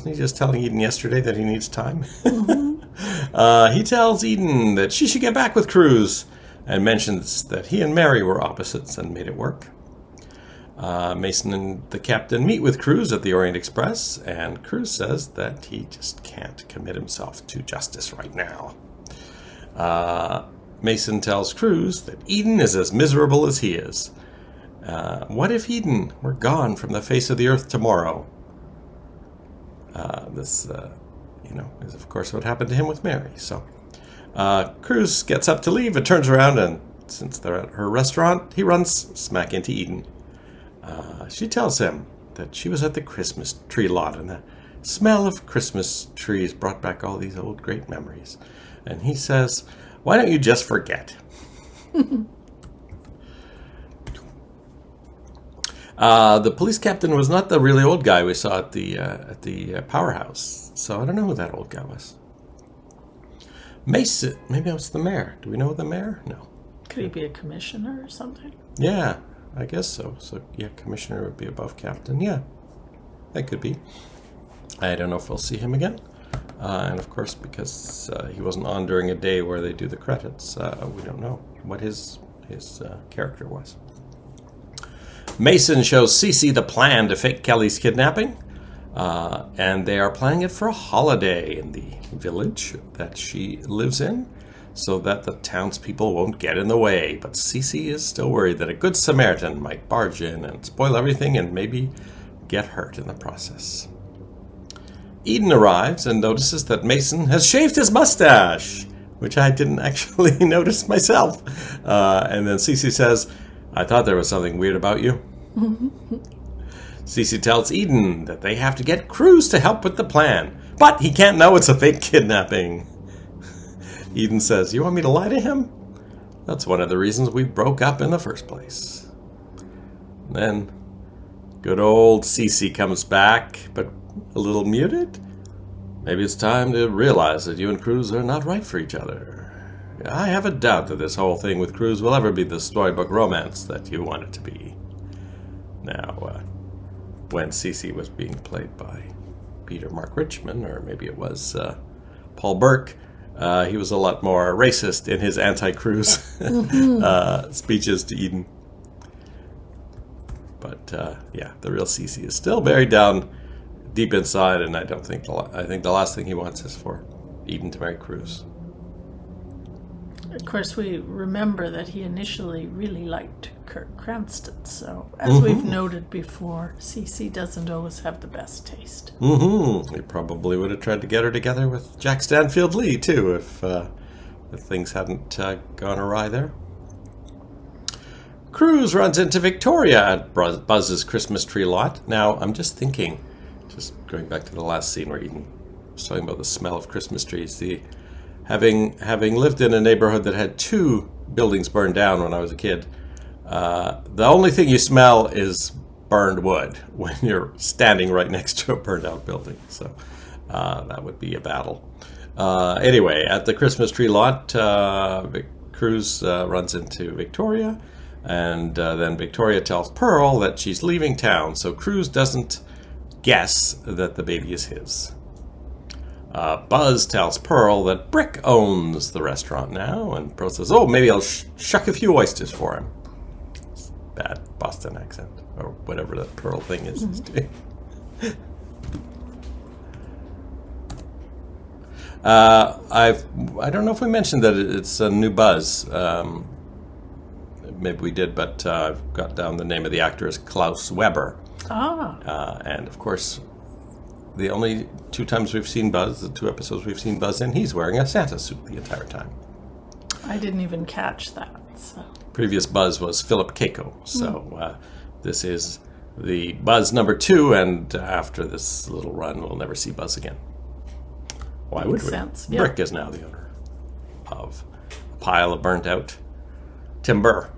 Speaker 1: he just telling Eden yesterday that he needs time? He tells Eden that she should get back with Cruz and mentions that he and Mary were opposites and made it work. Mason and the captain meet with Cruz at the Orient Express, and Cruz says that he just can't commit himself to justice right now. Mason tells Cruz that Eden is as miserable as he is. What if Eden were gone from the face of the earth tomorrow? This is of course what happened to him with Mary. So Cruz gets up to leave and turns around, and since they're at her restaurant, he runs smack into Eden. She tells him that she was at the Christmas tree lot, and the smell of Christmas trees brought back all these old great memories. And he says, "Why don't you just forget?" The police captain was not the really old guy we saw at the powerhouse, so I don't know who that old guy was. Mason, maybe it was the mayor. Do we know the mayor? No.
Speaker 2: Could he be a commissioner or something?
Speaker 1: Yeah, I guess so. So, yeah, commissioner would be above captain. Yeah, that could be. I don't know if we'll see him again. And, of course, because he wasn't on during a day where they do the credits, we don't know what his character was. Mason shows Cece the plan to fake Kelly's kidnapping. And they are planning it for a holiday in the village that she lives in, so that the townspeople won't get in the way. But Cece is still worried that a good Samaritan might barge in and spoil everything and maybe get hurt in the process. Eden arrives and notices that Mason has shaved his mustache, which I didn't actually notice myself. And then Cece says, "I thought there was something weird about you." Cece tells Eden that they have to get Cruz to help with the plan, but he can't know it's a fake kidnapping. Eden says, "You want me to lie to him? That's one of the reasons we broke up in the first place." Then good old Cece comes back, but a little muted. "Maybe it's time to realize that you and Cruz are not right for each other. I have a doubt that this whole thing with Cruz will ever be the storybook romance that you want it to be." Now, when Cece was being played by Peter Mark Richmond, or maybe it was Paul Burke, he was a lot more racist in his anti-Cruz speeches to Eden. But the real Cece is still buried down deep inside, and I think the last thing he wants is for Eden to marry Cruz.
Speaker 2: Of course, we remember that he initially really liked Kirk Cranston. So, as we've noted before, Cece doesn't always have the best taste.
Speaker 1: He probably would have tried to get her together with Jack Stanfield Lee, too, if things hadn't gone awry there. Cruz runs into Victoria at Buzz's Christmas tree lot. Now, I'm just thinking, just going back to the last scene where Eden was talking about the smell of Christmas trees, having lived in a neighborhood that had 2 buildings burned down when I was a kid, the only thing you smell is burned wood when you're standing right next to a burned out building. So that would be a battle. Anyway, at the Christmas tree lot, Cruz runs into Victoria, and then Victoria tells Pearl that she's leaving town, so Cruz doesn't guess that the baby is his. Buzz tells Pearl that Brick owns the restaurant now, and Pearl says, oh, maybe I'll shuck a few oysters for him. Bad Boston accent, or whatever that Pearl thing is. I don't know if we mentioned that it's a new Buzz. Maybe we did, but I've got down the name of the actor is Klaus Weber. And of course, the only 2 times we've seen Buzz, the 2 episodes we've seen Buzz in, he's wearing a Santa suit the entire time.
Speaker 2: I didn't even catch that. So.
Speaker 1: Previous Buzz was Philip Keiko, so this is the Buzz number 2, and after this little run, we'll never see Buzz again. Why would we?
Speaker 2: Sense.
Speaker 1: Brick is now the owner of a pile of burnt out timber.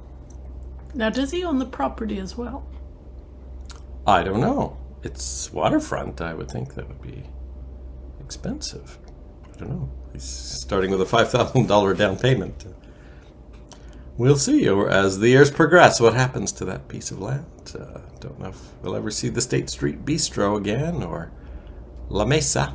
Speaker 2: Now, does he own the property as well?
Speaker 1: I don't know. It's waterfront. I would think that would be expensive. I don't know. He's starting with a $5,000 down payment. We'll see as the years progress what happens to that piece of land. Don't know if we'll ever see the State Street Bistro again or La Mesa.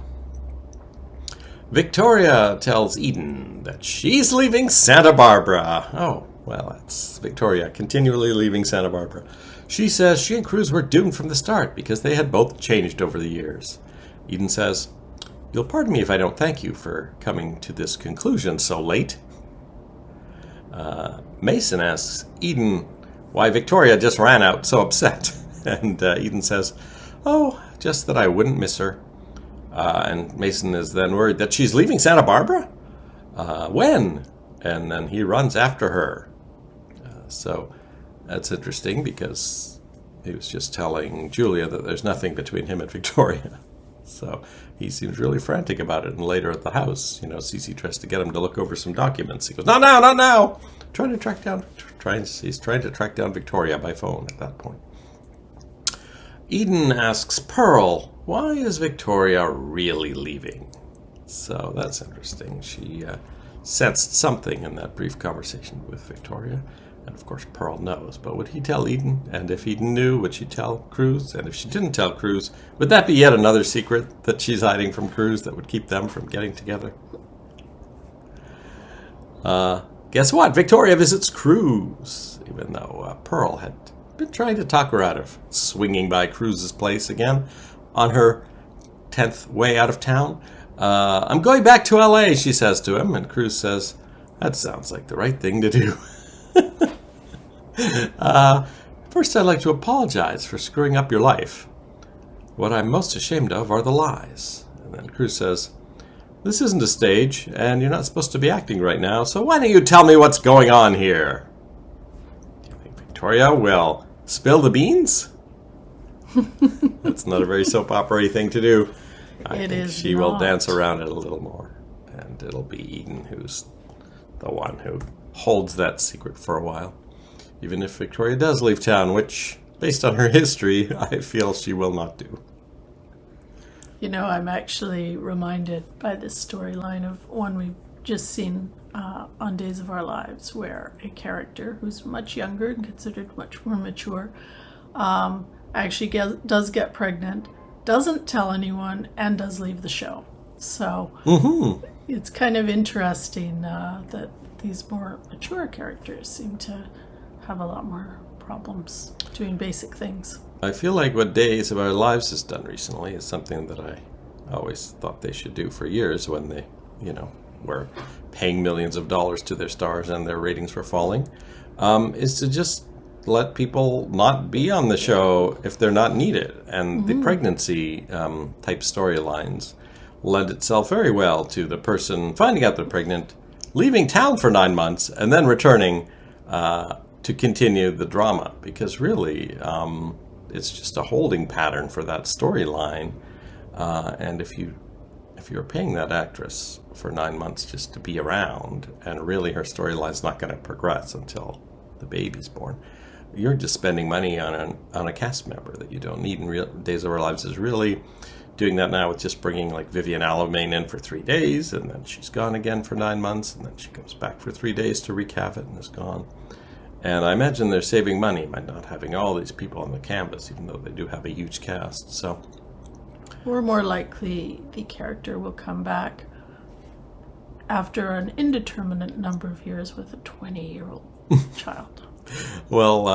Speaker 1: Victoria tells Eden that she's leaving Santa Barbara. Oh, well, that's Victoria continually leaving Santa Barbara. She says she and Cruz were doomed from the start because they had both changed over the years. Eden says, you'll pardon me if I don't thank you for coming to this conclusion so late. Mason asks Eden why Victoria just ran out so upset. And Eden says, oh, just that I wouldn't miss her. And Mason is then worried that she's leaving Santa Barbara? When? And then he runs after her. So that's interesting because he was just telling Julia that there's nothing between him and Victoria. So he seems really frantic about it. And later at the house, Cece tries to get him to look over some documents. He goes, not now, not now. He's trying to track down Victoria by phone at that point. Eden asks Pearl, why is Victoria really leaving? So that's interesting. She sensed something in that brief conversation with Victoria. And of course, Pearl knows. But would he tell Eden? And if Eden knew, would she tell Cruz? And if she didn't tell Cruz, would that be yet another secret that she's hiding from Cruz that would keep them from getting together? Guess what? Victoria visits Cruz, even though Pearl had been trying to talk her out of swinging by Cruz's place again on her 10th way out of town. I'm going back to L.A., she says to him, and Cruz says, that sounds like the right thing to do. First, I'd like to apologize for screwing up your life. What I'm most ashamed of are the lies. And then Cruz says, this isn't a stage, and you're not supposed to be acting right now, so why don't you tell me what's going on here? Do you think Victoria will spill the beans? That's not a very soap opera-y thing to do. I think she will dance around it a little more, and it'll be Eden who's the one who holds that secret for a while. Even if Victoria does leave town, which, based on her history, I feel she will not do.
Speaker 2: I'm actually reminded by this storyline of one we've just seen on Days of Our Lives, where a character who's much younger and considered much more mature actually does get pregnant, doesn't tell anyone, and does leave the show. So it's kind of interesting that these more mature characters seem to have a lot more problems doing basic things.
Speaker 1: I feel like what Days of Our Lives has done recently is something that I always thought they should do for years when they, were paying millions of dollars to their stars and their ratings were falling, is to just let people not be on the show if they're not needed. And the pregnancy type storylines lend itself very well to the person finding out they're pregnant, leaving town for 9 months, and then returning to continue the drama. Because really, it's just a holding pattern for that storyline. And if you're paying that actress for 9 months just to be around, and really her storyline's not going to progress until the baby's born, you're just spending money on a cast member that you don't need. And Days of Our Lives is really doing that now with just bringing like Vivian Alamain in for 3 days, and then she's gone again for 9 months, and then she comes back for 3 days to wreak havoc and is gone. And I imagine they're saving money by not having all these people on the canvas, even though they do have a huge cast. So,
Speaker 2: or more likely, the character will come back after an indeterminate number of years with a 20-year-old child.
Speaker 1: Well,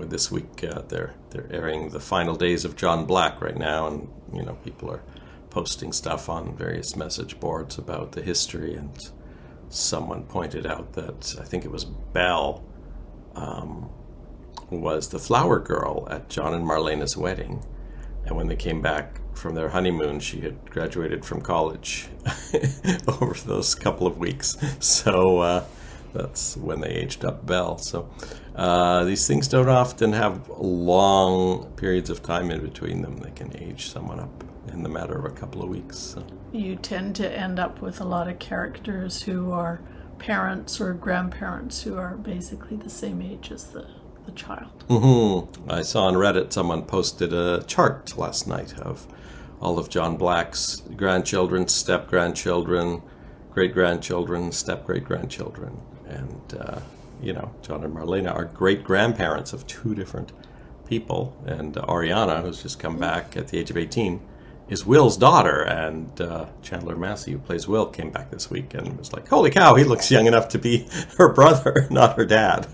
Speaker 1: this week they're airing the final days of John Black right now, and people are posting stuff on various message boards about the history. And someone pointed out that I think it was Belle was the flower girl at John and Marlena's wedding, and when they came back from their honeymoon, she had graduated from college over those couple of weeks. So. That's when they aged up Belle. So these things don't often have long periods of time in between them. They can age someone up in the matter of a couple of weeks. So.
Speaker 2: You tend to end up with a lot of characters who are parents or grandparents who are basically the same age as the child.
Speaker 1: Mm-hmm. I saw on Reddit someone posted a chart last night of all of John Black's grandchildren, step-grandchildren, great-grandchildren, step-great-grandchildren. And, John and Marlena are great-grandparents of 2 different people. And Ariana, who's just come back at the age of 18, is Will's daughter. And Chandler Massey, who plays Will, came back this week and was like, holy cow, he looks young enough to be her brother, not her dad.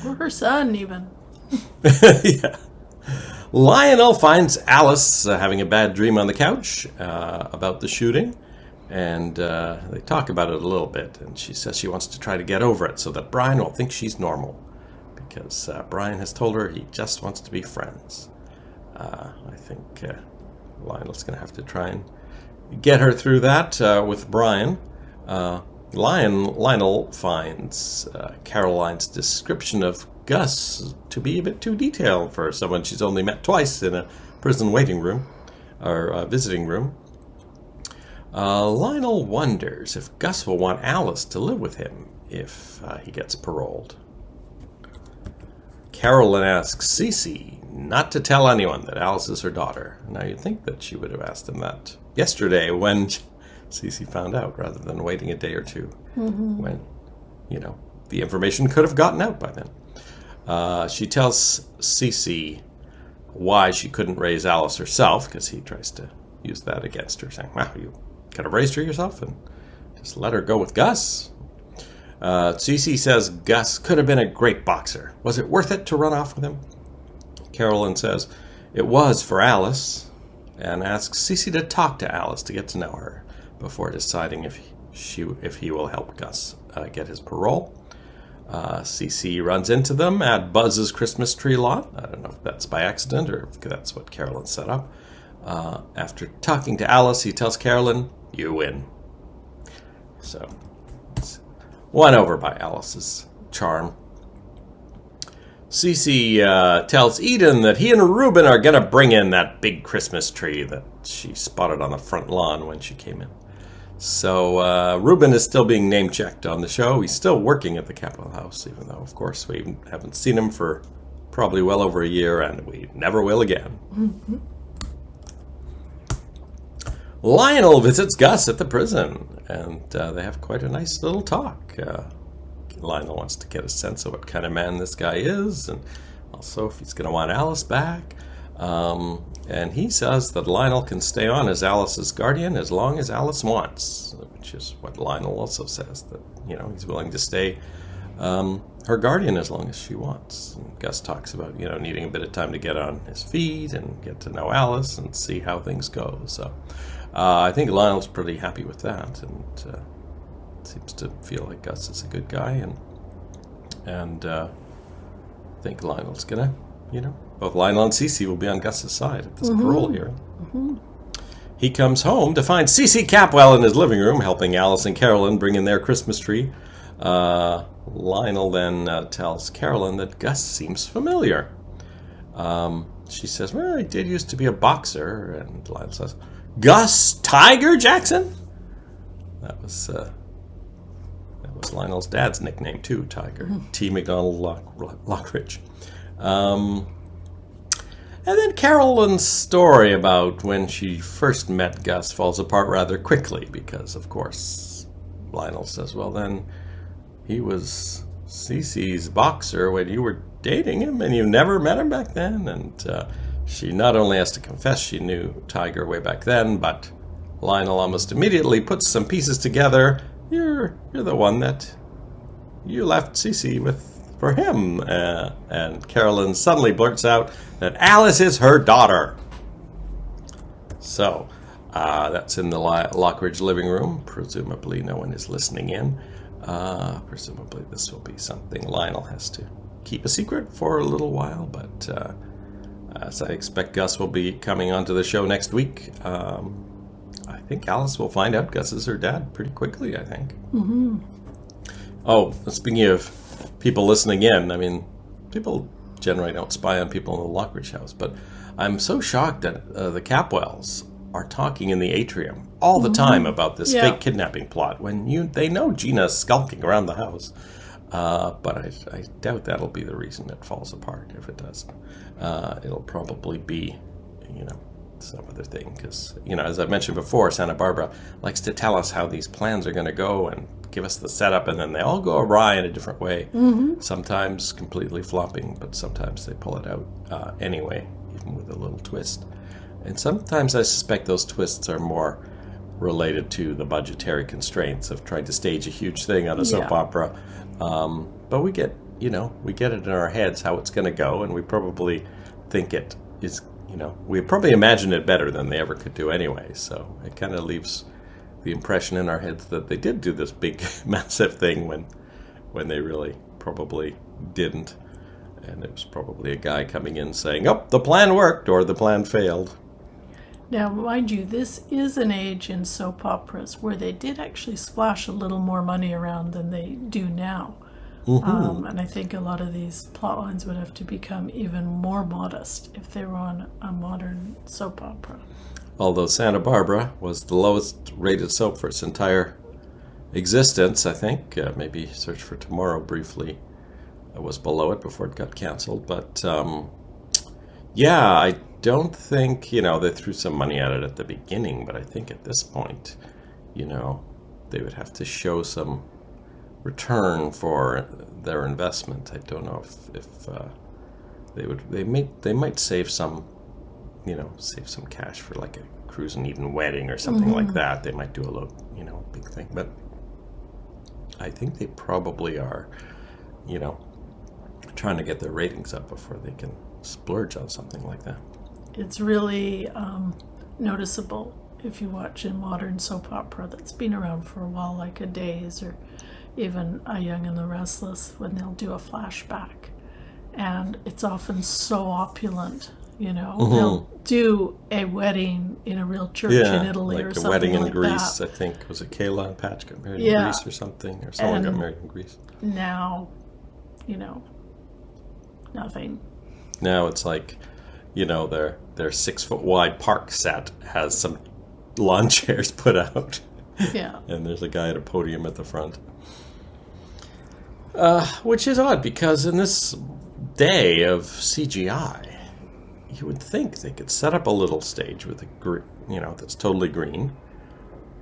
Speaker 2: Or her son, even.
Speaker 1: Yeah. Lionel finds Alice having a bad dream on the couch about the shooting. And they talk about it a little bit, and she says she wants to try to get over it so that Brian will think she's normal, because Brian has told her he just wants to be friends. I think Lionel's going to have to try and get her through that with Brian. Lionel finds Caroline's description of Gus to be a bit too detailed for someone she's only met twice in a prison waiting room, or visiting room. Lionel wonders if Gus will want Alice to live with him if he gets paroled. Carolyn asks Cece not to tell anyone that Alice is her daughter. Now, you'd think that she would have asked him that yesterday when Cece found out, rather than waiting a day or two when, the information could have gotten out by then. She tells Cece why she couldn't raise Alice herself, because he tries to use that against her, saying, wow, you could have raised her yourself and just let her go with Gus. Cece says Gus could have been a great boxer. Was it worth it to run off with him? Carolyn says it was for Alice, and asks Cece to talk to Alice to get to know her before deciding if he will help Gus get his parole. Cece runs into them at Buzz's Christmas tree lot. I don't know if that's by accident or if that's what Carolyn set up. After talking to Alice, he tells Carolyn, you win. So, it's won over by Alice's charm. Cece tells Eden that he and Reuben are going to bring in that big Christmas tree that she spotted on the front lawn when she came in. So, Reuben is still being name-checked on the show. He's still working at the Capitol House, even though, of course, we haven't seen him for probably well over a year, and we never will again. Mm-hmm. Lionel visits Gus at the prison, and they have quite a nice little talk. Lionel wants to get a sense of what kind of man this guy is, and also if he's going to want Alice back. And he says that Lionel can stay on as Alice's guardian as long as Alice wants, which is what Lionel also says, that, he's willing to stay her guardian as long as she wants. And Gus talks about, needing a bit of time to get on his feet and get to know Alice and see how things go. So I think Lionel's pretty happy with that, and seems to feel like Gus is a good guy, and I think Lionel's gonna, both Lionel and Cece will be on Gus's side at this parole hearing. Mm-hmm. He comes home to find Cece Capwell in his living room helping Alice and Carolyn bring in their Christmas tree. Lionel then tells Carolyn that Gus seems familiar. She says, well, he did used to be a boxer. And Lionel says, Gus Tiger Jackson? That was Lionel's dad's nickname too, Tiger. T. McDonald Lockridge. And then Carolyn's story about when she first met Gus falls apart rather quickly because, of course, Lionel says, well, then he was Cece's boxer when you were dating him and you never met him back then. And she not only has to confess she knew Tiger way back then, but Lionel almost immediately puts some pieces together. You're the one that you left Cece with for him. And Carolyn suddenly blurts out that Alice is her daughter. So that's in the Lockridge living room. Presumably no one is listening in. Presumably this will be something Lionel has to keep a secret for a little while, but as I expect Gus will be coming onto the show next week, I think Alice will find out Gus is her dad pretty quickly, I think. Mm-hmm. Oh, speaking of people listening in, I mean, people generally don't spy on people in the Lockridge house, but I'm so shocked that the Capwells are talking in the atrium all the time about this fake kidnapping plot when they know Gina's skulking around the house. But I doubt that'll be the reason it falls apart. If it does, it'll probably be, some other thing. Because, as I mentioned before, Santa Barbara likes to tell us how these plans are going to go and give us the setup, and then they all go awry in a different way. Mm-hmm. Sometimes completely flopping, but sometimes they pull it out anyway, even with a little twist. And sometimes I suspect those twists are more related to the budgetary constraints of trying to stage a huge thing on a soap opera. But we get it in our heads how it's going to go, and we probably think it is, we probably imagine it better than they ever could do anyway. So it kind of leaves the impression in our heads that they did do this big, massive thing when they really probably didn't. And it was probably a guy coming in saying, oh, the plan worked, or the plan failed.
Speaker 2: Now, mind you, this is an age in soap operas where they did actually splash a little more money around than they do now. Mm-hmm. And I think a lot of these plot lines would have to become even more modest if they were on a modern soap opera.
Speaker 1: Although Santa Barbara was the lowest rated soap for its entire existence, I think. Maybe Search for Tomorrow briefly was below it before it got canceled. But I don't think, they threw some money at it at the beginning, but I think at this point, they would have to show some return for their investment. I don't know if they might save some, save some cash for like a Cruise and Eden wedding or something like that. They might do a little, big thing, but I think they probably are, trying to get their ratings up before they can splurge on something like that.
Speaker 2: It's really noticeable if you watch a modern soap opera that's been around for a while, like A Days or even A Young and the Restless, when they'll do a flashback. And it's often so opulent, They'll do a wedding in a real church in Italy or something like that. Like a wedding in
Speaker 1: Greece, I think. Was it Kayla and Patch got married in Greece or something? Or someone got married in Greece.
Speaker 2: Now, nothing.
Speaker 1: Now it's like, their 6-foot wide park set has some lawn chairs put out.
Speaker 2: Yeah.
Speaker 1: And there's a guy at a podium at the front. Which is odd, because in this day of CGI, you would think they could set up a little stage with that's totally green,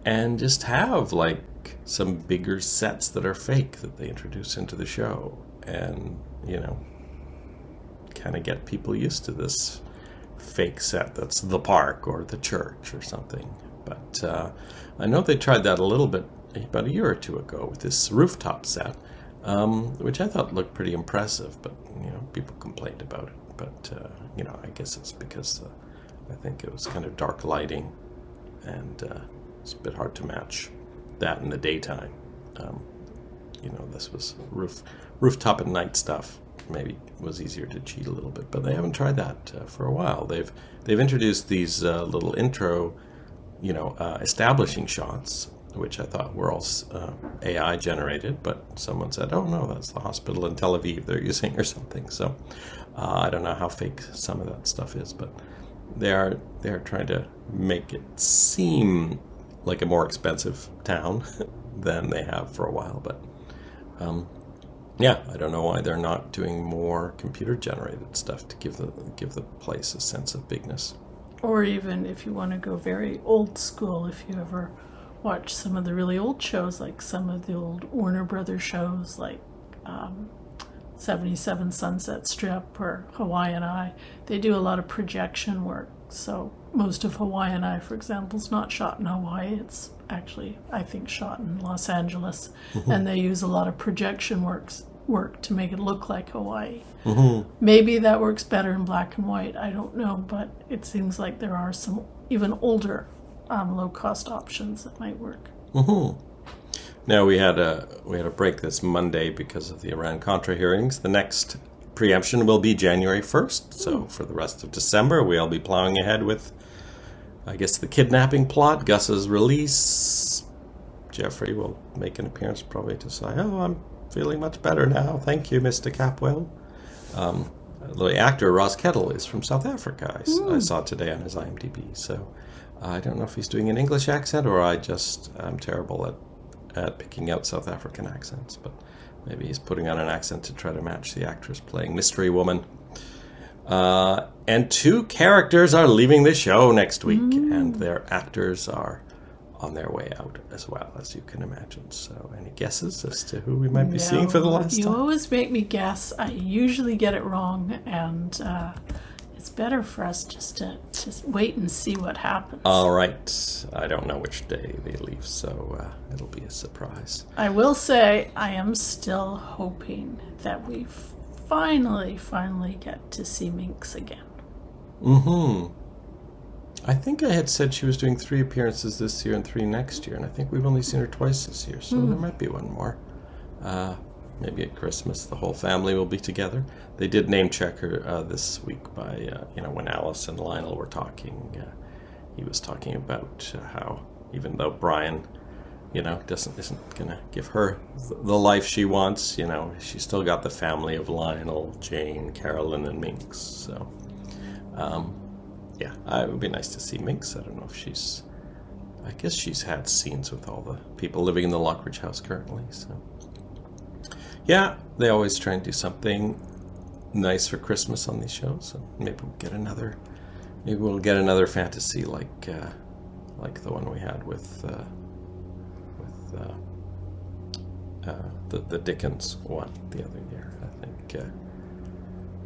Speaker 1: and just have like some bigger sets that are fake that they introduce into the show, and kind of get people used to this fake set that's the park or the church or something. But I know they tried that a little bit about a year or two ago with this rooftop set, which I thought looked pretty impressive, but people complained about it. But I guess it's because I think it was kind of dark lighting, and it's a bit hard to match that in the daytime. this was rooftop at night stuff. Maybe was easier to cheat a little bit, but they haven't tried that for a while. They've introduced these little intro, establishing shots, which I thought were all AI generated, but someone said, "Oh no, that's the hospital in Tel Aviv they're using or something." So I don't know how fake some of that stuff is, but they're trying to make it seem like a more expensive town than they have for a while. But I don't know why they're not doing more computer-generated stuff to give the place a sense of bigness.
Speaker 2: Or even if you want to go very old school, if you ever watch some of the really old shows, like some of the old Warner Brothers shows, like 77 Sunset Strip or Hawaiian Eye, they do a lot of projection work. So most of Hawaiian Eye, for example, is not shot in Hawaii. It's actually, I think, shot in Los Angeles. Mm-hmm. And they use a lot of projection work to make it look like Hawaii. Mm-hmm. Maybe that works better in black and white. I don't know, but it seems like there are some even older low-cost options that might work. Mm-hmm.
Speaker 1: Now we had a break this Monday because of the Iran-Contra hearings. The next preemption will be January 1st. So for the rest of December, we'll be plowing ahead with, I guess, the kidnapping plot, Gus's release. Jeffrey will make an appearance probably to say, "Oh, I'm feeling much better now. Thank you, Mr. Capwell." The actor Ross Kettle is from South Africa. I saw today on his IMDb. So I don't know if he's doing an English accent or I'm terrible at picking out South African accents. But maybe he's putting on an accent to try to match the actress playing Mystery Woman. And 2 characters are leaving the show next week, and their actors are on their way out as well, as you can imagine. So any guesses as to who we might be seeing for the last time?
Speaker 2: You always make me guess. I usually get it wrong, and it's better for us just to wait and see what happens.
Speaker 1: All right. I don't know which day they leave, so it'll be a surprise.
Speaker 2: I will say I am still hoping that we finally get to see Minx again.
Speaker 1: Mm-hmm. I think I had said she was doing 3 appearances this year and 3 next year, and I think we've only seen her twice this year, so there might be one more. Maybe at Christmas the whole family will be together. They did name check her this week by, when Alice and Lionel were talking, he was talking about how even though Brian, isn't going to give her the life she wants, she's still got the family of Lionel, Jane, Carolyn, and Minx, so... it would be nice to see Minx. I don't know if I guess she's had scenes with all the people living in the Lockridge house currently, so. Yeah, they always try and do something nice for Christmas on these shows, and maybe we'll get another fantasy like the one we had with the Dickens one the other year. I think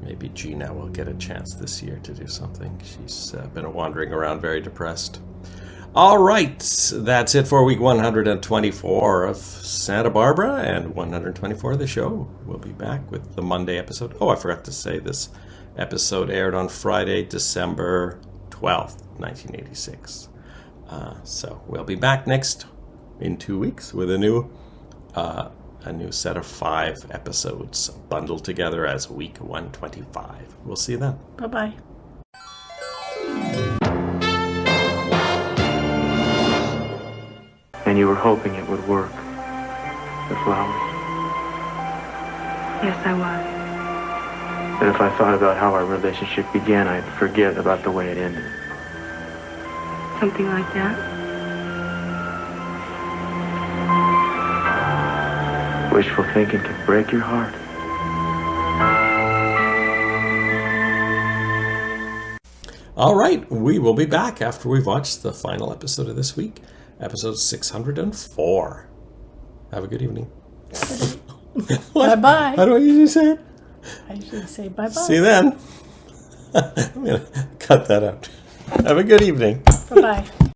Speaker 1: maybe Gina will get a chance this year to do something. She's been wandering around very depressed. All right, that's it for week 124 of Santa Barbara and 124 of the show. We'll be back with the Monday episode. Oh, I forgot to say this episode aired on Friday, December 12th, 1986. So we'll be back in 2 weeks with a new set of 5 episodes bundled together as week 125. We'll see you then.
Speaker 2: Bye-bye.
Speaker 6: And you were hoping it would work. The flowers.
Speaker 4: Yes, I was.
Speaker 6: And if I thought about how our relationship began, I'd forget about the way it ended.
Speaker 4: Something like that?
Speaker 6: Wishful thinking can break your heart.
Speaker 1: All right, we will be back after we've watched the final episode of this week. Episode 604. Have a good evening.
Speaker 2: Bye-bye.
Speaker 1: How do I usually say it?
Speaker 2: I usually say bye-bye.
Speaker 1: See you then. I'm going to cut that out. Have a good evening.
Speaker 2: Bye-bye.